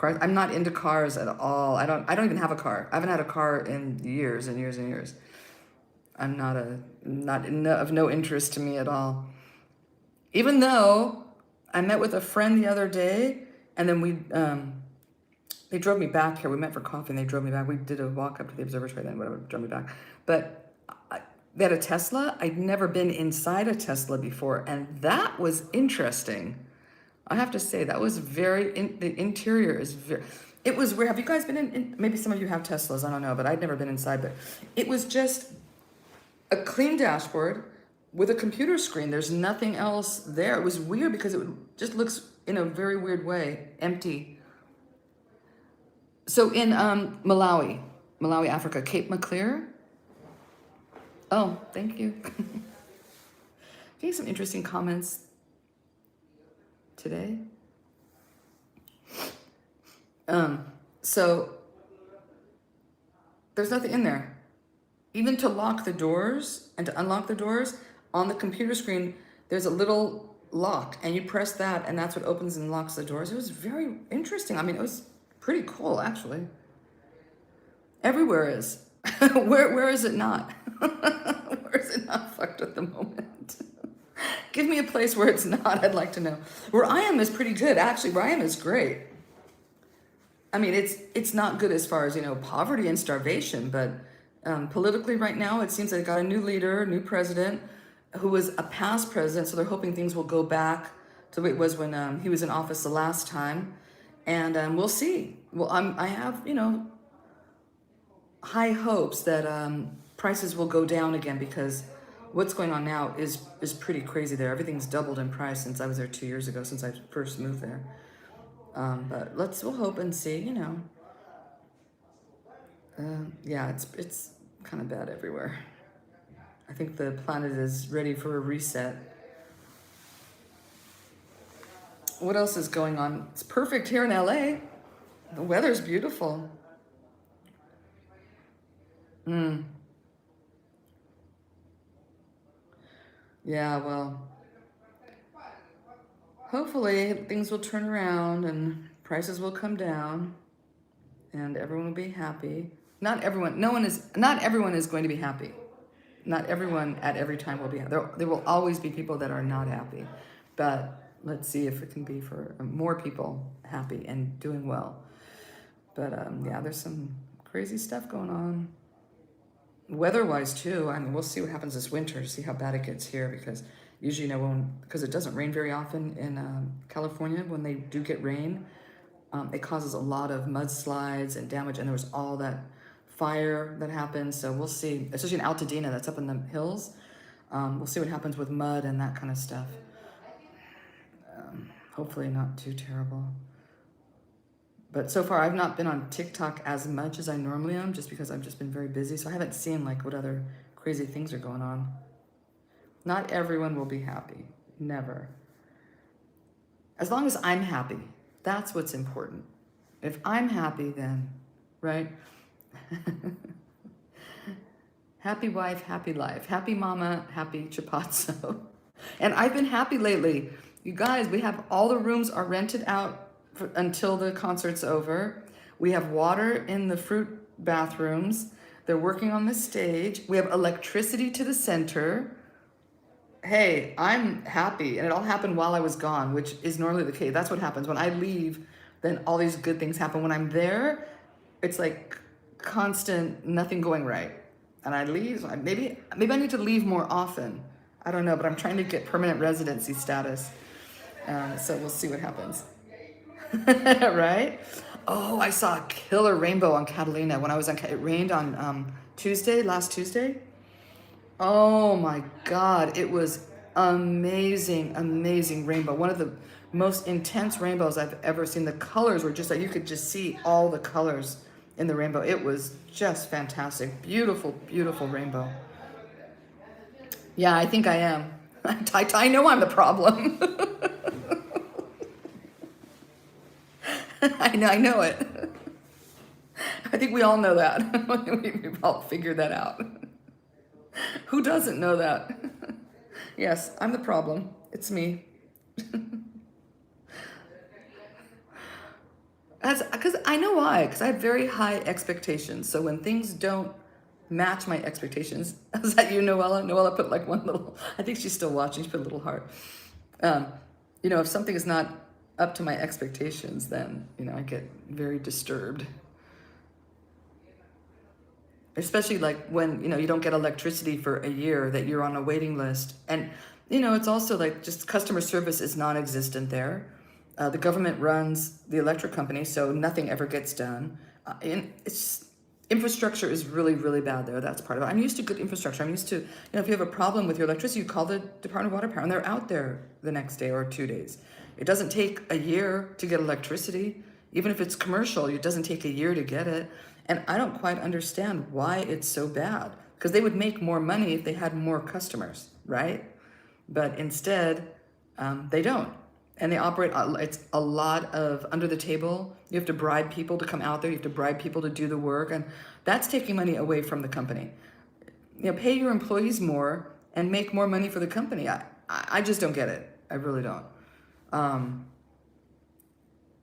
I'm not into cars at all. I don't even have a car. I haven't had a car in years and years and years. I'm of no interest to me at all. Even though I met with a friend the other day, and then they drove me back here. We met for coffee, and they drove me back. We did a walk up to the observatory, then whatever, drove me back. But they had a Tesla. I'd never been inside a Tesla before, and that was interesting. I have to say, that was the interior is very, it was where, have you guys been maybe some of you have Teslas, I don't know, but I'd never been inside, but it was just a clean dashboard with a computer screen. There's nothing else there. It was weird because it just looks in a very weird way, empty. So in Malawi, Africa, Cape Maclear. Oh, thank you. Getting some interesting comments today. So there's nothing in there. Even to lock the doors and to unlock the doors, on the computer screen, there's a little lock, and you press that, and that's what opens and locks the doors. It was very interesting. I mean, it was pretty cool, actually. Everywhere is. Where is it not? Where is it not fucked at the moment? Give me a place where it's not, I'd like to know. Where I am is pretty good, actually. Where I am is great. I mean, it's not good as far as, you know, poverty and starvation, but politically right now, it seems they got a new leader, new president, who was a past president, so they're hoping things will go back to what it was when he was in office the last time, and we'll see. Well, I have, you know, high hopes that prices will go down again, because what's going on now is pretty crazy there. Everything's doubled in price since I was there 2 years ago, since I first moved there. But we'll hope and see, you know. Yeah, it's kind of bad everywhere. I think the planet is ready for a reset. What else is going on? It's perfect here in LA. The weather's beautiful. Yeah, well, hopefully things will turn around and prices will come down and everyone will be happy. Not everyone is going to be happy. Not everyone at every time will be happy. There will always be people that are not happy, but let's see if it can be for more people happy and doing well. But yeah, there's some crazy stuff going on. Weather-wise too, I mean, we'll see what happens this winter, see how bad it gets here, because Usually, because it doesn't rain very often in California, when they do get rain, it causes a lot of mudslides and damage, and there was all that fire that happened. So we'll see, especially in Altadena, that's up in the hills. We'll see what happens with mud and that kind of stuff. Hopefully not too terrible. But so far, I've not been on TikTok as much as I normally am, just because I've just been very busy. So I haven't seen like what other crazy things are going on. Not everyone will be happy. Never. As long as I'm happy, that's what's important. If I'm happy, then, right? Happy wife, happy life. Happy mama, happy Chipatso. And I've been happy lately. You guys, we have all the rooms are rented out until the concert's over. We have water in the fruit bathrooms. They're working on the stage. We have electricity to the center. Hey, I'm happy. And it all happened while I was gone, which is normally the case. That's what happens. When I leave, then all these good things happen. When I'm there, it's like constant nothing going right. And I leave, maybe I need to leave more often. I don't know, but I'm trying to get permanent residency status. So we'll see what happens. Right? Oh, I saw a killer rainbow on Catalina when I was on, it rained on last Tuesday. Oh my God, it was amazing, amazing rainbow. One of the most intense rainbows I've ever seen. The colors were just like, you could just see all the colors in the rainbow. It was just fantastic. Beautiful, beautiful rainbow. Yeah, I think I am. I know I'm the problem. I know it. I think we all know that. We've all figured that out. Who doesn't know that? Yes, I'm the problem. It's me. Because I know why. Because I have very high expectations. So when things don't match my expectations, is that you, Noella? Noella put like one little, I think she's still watching. She put a little heart. If something is not up to my expectations, then, I get very disturbed. Especially like when, you don't get electricity for a year, that you're on a waiting list. And, it's also like just customer service is non-existent there. The government runs the electric company, so nothing ever gets done. And infrastructure is really, really bad there. That's part of it. I'm used to good infrastructure. I'm used to, if you have a problem with your electricity, you call the Department of Water Power, and they're out there the next day or 2 days. It doesn't take a year to get electricity. Even if it's commercial, it doesn't take a year to get it. And I don't quite understand why it's so bad. Because they would make more money if they had more customers, right? But instead, they don't. And they operate, it's a lot of under the table. You have to bribe people to come out there. You have to bribe people to do the work. And that's taking money away from the company. Pay your employees more and make more money for the company. I just don't get it. I really don't.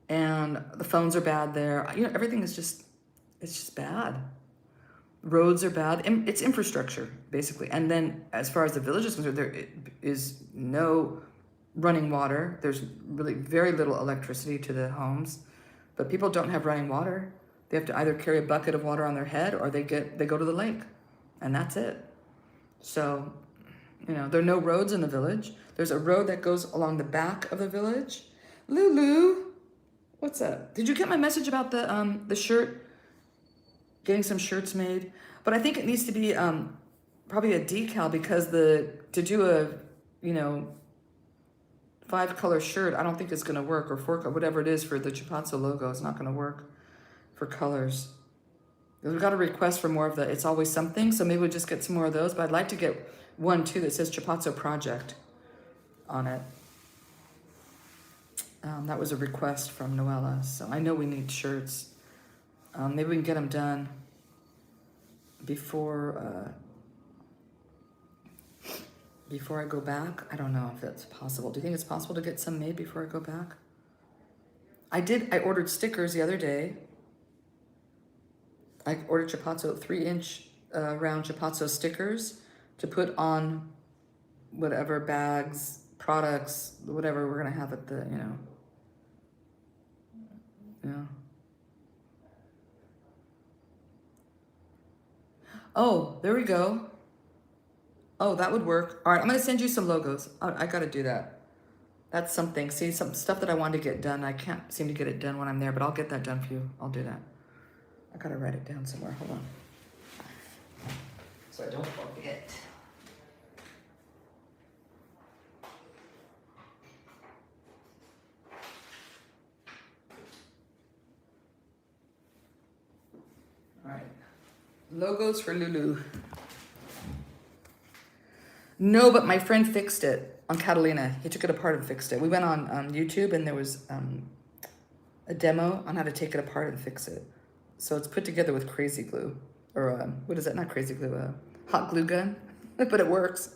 And the phones are bad there. Everything is it's just bad. Roads are bad. It's infrastructure, basically. And then as far as the village is concerned, there is no running water. There's really very little electricity to the homes, but people don't have running water. They have to either carry a bucket of water on their head or they go to the lake, and that's it. So, there are no roads in the village. There's a road that goes along the back of the village. Lulu, what's up? Did you get my message about the shirt? Getting some shirts made, but I think it needs to be probably a decal, because to do a 5-color shirt, I don't think it's gonna work, or 4, whatever it is for the Chipatso logo, it's not gonna work for colors. We've got a request for more of the It's Always Something, so maybe we'll just get some more of those, but I'd like to get one too that says ChipatsoProject on it. That was a request from Noella, so I know we need shirts. Maybe we can get them done before I go back. I don't know if that's possible. Do you think it's possible to get some made before I go back? I ordered stickers the other day. I ordered Chipatso 3-inch round Chipatso stickers to put on whatever bags, products, whatever we're gonna have at the, Oh, there we go. Oh, that would work. All right, I'm gonna send you some logos. I gotta do that. That's something. See, some stuff that I wanted to get done. I can't seem to get it done when I'm there, but I'll get that done for you. I'll do that. I gotta write it down somewhere. Hold on. So I don't forget. All right. Logos for Lulu. No, but my friend fixed it on Catalina. He took it apart and fixed it. We went on YouTube and there was a demo on how to take it apart and fix it. So it's put together with crazy glue. Or what is that? Not crazy glue, hot glue gun. But it works.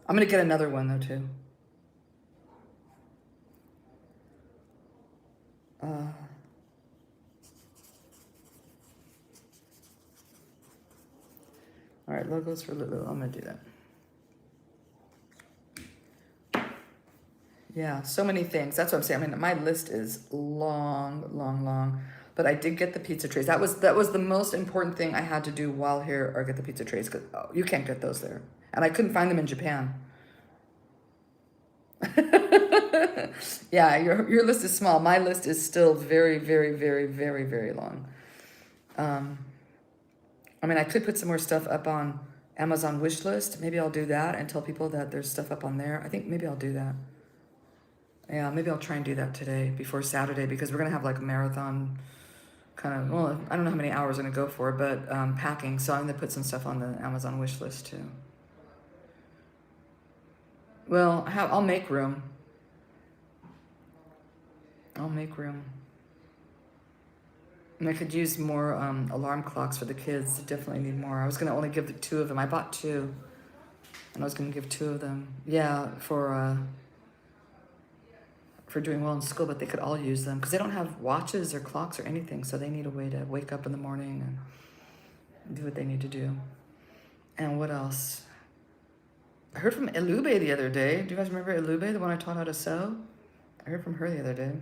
I'm gonna get another one though too. All right, logos for Lulu. I'm gonna do that. Yeah, so many things. That's what I'm saying. I mean, my list is long, long, long. But I did get the pizza trays. That was the most important thing I had to do while here, or get the pizza trays. Cause you can't get those there, and I couldn't find them in Japan. Yeah, your list is small. My list is still very, very, very, very, very long. I mean, I could put some more stuff up on Amazon wish list. Maybe I'll do that and tell people that there's stuff up on there. I think maybe I'll do that. Yeah, maybe I'll try and do that today before Saturday, because we're gonna have like a marathon kind of, well, I don't know how many hours I'm gonna go for, but packing. So I'm gonna put some stuff on the Amazon wish list too. Well, I'll make room. I'll make room. And I could use more alarm clocks for the kids. They definitely need more. I was gonna only give the 2 of them. I bought 2, and I was gonna give 2 of them. Yeah, for doing well in school, but they could all use them because they don't have watches or clocks or anything. So they need a way to wake up in the morning and do what they need to do. And what else? I heard from Elube the other day. Do you guys remember Elube, the one I taught how to sew? I heard from her the other day.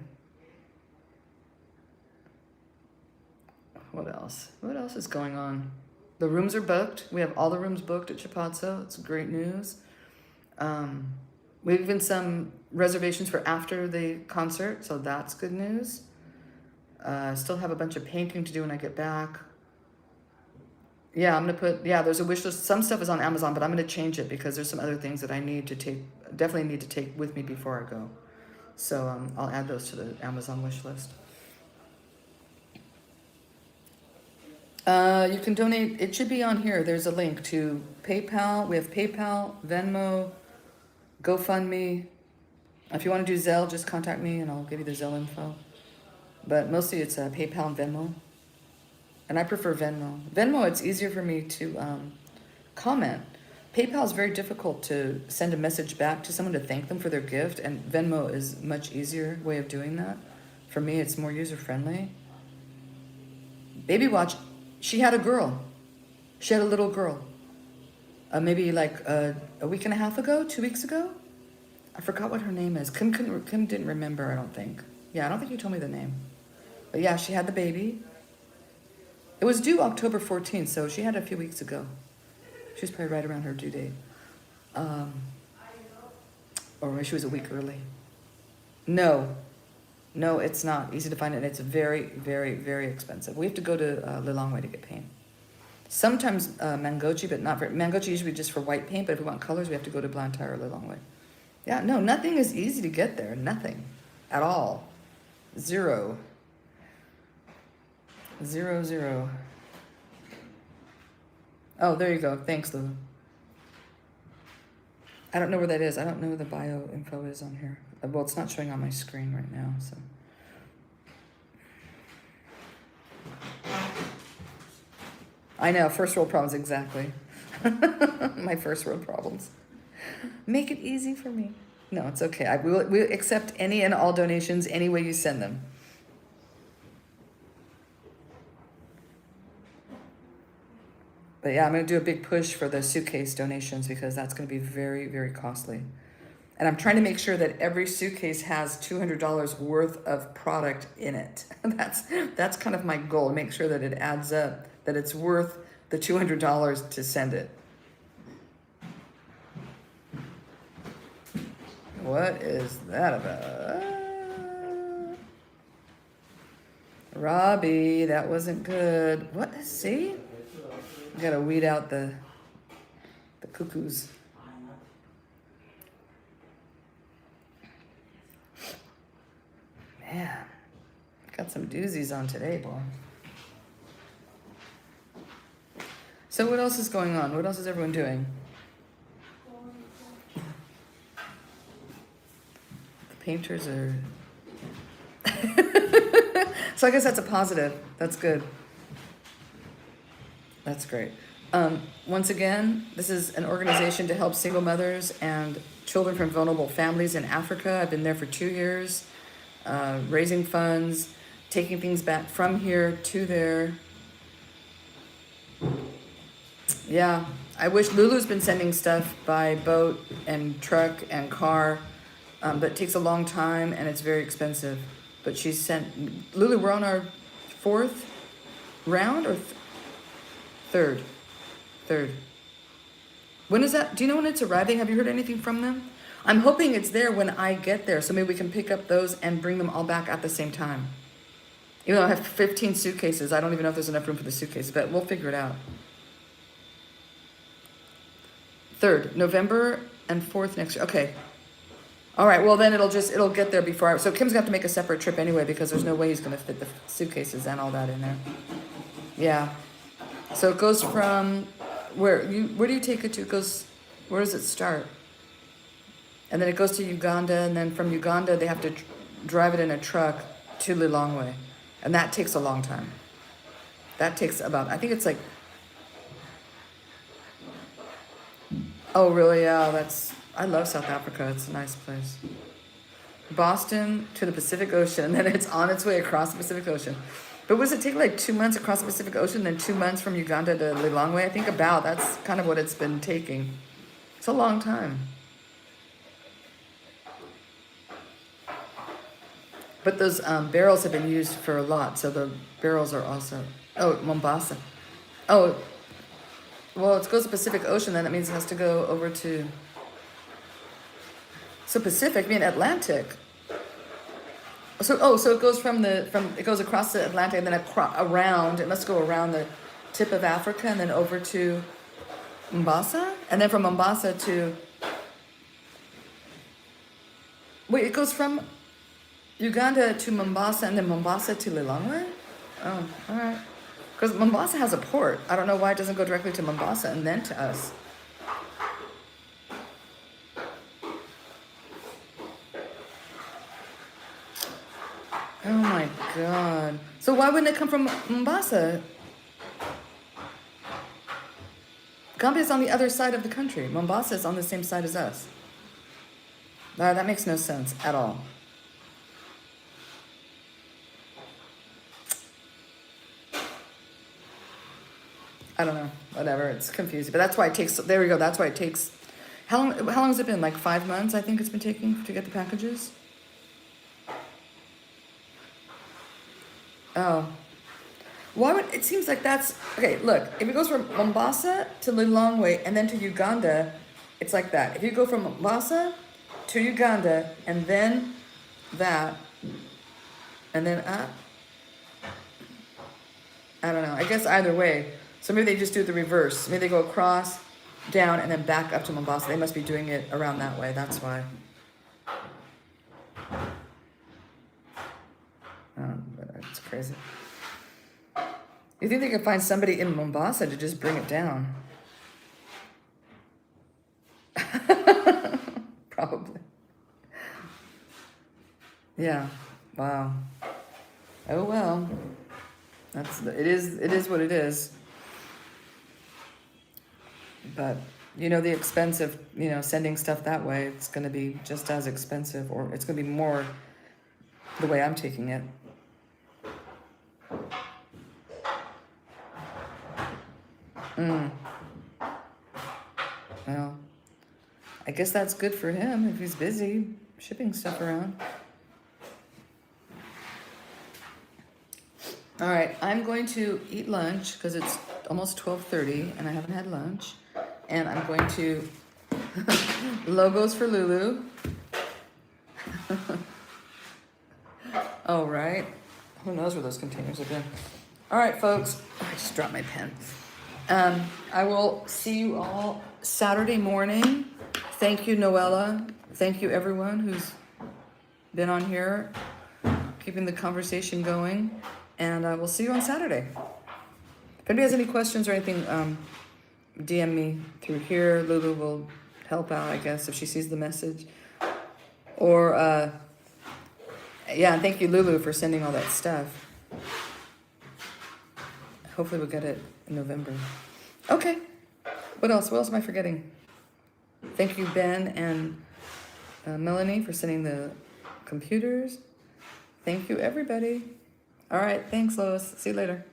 What else? What else is going on? The rooms are booked. We have all the rooms booked at Chipatso. It's great news. We have even some reservations for after the concert, so that's good news. Still have a bunch of painting to do when I get back. Yeah, I'm gonna put, yeah, there's a wish list. Some stuff is on Amazon, but I'm gonna change it because there's some other things that I need to take, definitely need to take with me before I go. So I'll add those to the Amazon wish list. You can donate, it should be on here. There's a link to PayPal. We have PayPal, Venmo, GoFundMe. If you want to do Zelle, just contact me and I'll give you the Zelle info. But mostly it's PayPal and Venmo. And I prefer Venmo. Venmo, it's easier for me to comment. PayPal is very difficult to send a message back to someone to thank them for their gift, and Venmo is a much easier way of doing that. For me, it's more user-friendly. Baby Watch, she had a girl. She had a little girl. Maybe like a week and a half ago, 2 weeks ago? I forgot what her name is. Kim didn't remember, I don't think. Yeah, I don't think you told me the name. But yeah, she had the baby. It was due October 14th, so she had it a few weeks ago. She was probably right around her due date. Or she was a week early. No, it's not easy to find it. And it's very, very, very expensive. We have to go to Lilongwe to get paint. Sometimes Mangochi, but not for, Mangochi usually just for white paint, but if we want colors, we have to go to Blantyre or Lilongwe. Yeah, no, nothing is easy to get there. Nothing at all. Zero. Oh, there you go. Thanks, Lulu. I don't know where that is. I don't know where the bio info is on here. Well, it's not showing on my screen right now, so. I know, first world problems, exactly. My first world problems. Make it easy for me. No, it's okay. We'll accept any and all donations any way you send them. But yeah, I'm going to do a big push for the suitcase donations because that's going to be very, very costly. And I'm trying to make sure that every suitcase has $200 worth of product in it. That's kind of my goal, to make sure that it adds up, that it's worth the $200 to send it. What is that about? Robbie, that wasn't good. What? See? We gotta weed out the cuckoos. Man, got some doozies on today, boy. So what else is going on? What else is everyone doing? The painters are... So I guess that's a positive. That's good. That's great. Once again, this is an organization to help single mothers and children from vulnerable families in Africa. I've been there for 2 years, raising funds, taking things back from here to there. Yeah, I wish Lulu's been sending stuff by boat and truck and car, but it takes a long time and it's very expensive. But she's sent, Lulu, we're on our 4th round or third? Third. When is that? Do you know when it's arriving? Have you heard anything from them? I'm hoping it's there when I get there, so maybe we can pick up those and bring them all back at the same time. Even though I have 15 suitcases, I don't even know if there's enough room for the suitcases, but we'll figure it out. 3rd, November and 4th next year. Okay. All right, well then it'll get there before so Kim's gonna have to make a separate trip anyway because there's no way he's gonna fit the suitcases and all that in there. Yeah. So it goes from where do you take it to? It goes, where does it start? And then it goes to Uganda, and then from Uganda they have to drive it in a truck to Lilongwe. And that takes a long time. That takes about, I think it's like, oh really? Yeah, I love South Africa. It's a nice place. Boston to the Pacific Ocean, and then it's on its way across the Pacific Ocean. But does it take like 2 months across the Pacific Ocean, then 2 months from Uganda to Lilongwe? I think that's kind of what it's been taking. It's a long time. But those barrels have been used for a lot, so the barrels are also... Oh, Mombasa. Oh, well, it goes to Pacific Ocean, then that means it has to go over to... So Pacific, I mean Atlantic. So it goes it goes across the Atlantic and then around, it must go around the tip of Africa and then over to Mombasa? And then from Mombasa to... Wait, it goes from Uganda to Mombasa and then Mombasa to Lilongwe? Oh, all right. Because Mombasa has a port. I don't know why it doesn't go directly to Mombasa and then to us. Oh my God. So why wouldn't it come from Mombasa? Gambia is on the other side of the country. Mombasa is on the same side as us. That makes no sense at all. I don't know. Whatever. It's confusing. But that's why it takes... There we go. That's why it takes... How long has it been? Like 5 months, I think it's been taking to get the packages? Oh. Why would... It seems like that's... Okay, look. If it goes from Mombasa to Lilongwe and then to Uganda, it's like that. If you go from Mombasa to Uganda and then that and then up... I don't know. I guess either way. So maybe they just do the reverse. Maybe they go across, down, and then back up to Mombasa. They must be doing it around that way. That's why. It's crazy. You think they could find somebody in Mombasa to just bring it down? Probably. Yeah. Wow. Oh well. It is what it is. But the expense of sending stuff that way, it's going to be just as expensive, or it's going to be more the way I'm taking it. Well, I guess that's good for him if he's busy shipping stuff around. All right, I'm going to eat lunch because it's almost 12:30 and I haven't had lunch. And I'm going to logos for Lulu. Oh, right. Who knows where those containers have been? All right, folks. I just dropped my pen. I will see you all Saturday morning. Thank you, Noella. Thank you, everyone who's been on here, keeping the conversation going. And we'll see you on Saturday. If anybody has any questions or anything, DM me through here. Lulu will help out, I guess, if she sees the message. Or, yeah, and thank you, Lulu, for sending all that stuff. Hopefully we'll get it in November. Okay. What else? What else am I forgetting? Thank you, Ben and Melanie, for sending the computers. Thank you, everybody. All right. Thanks, Lois. See you later.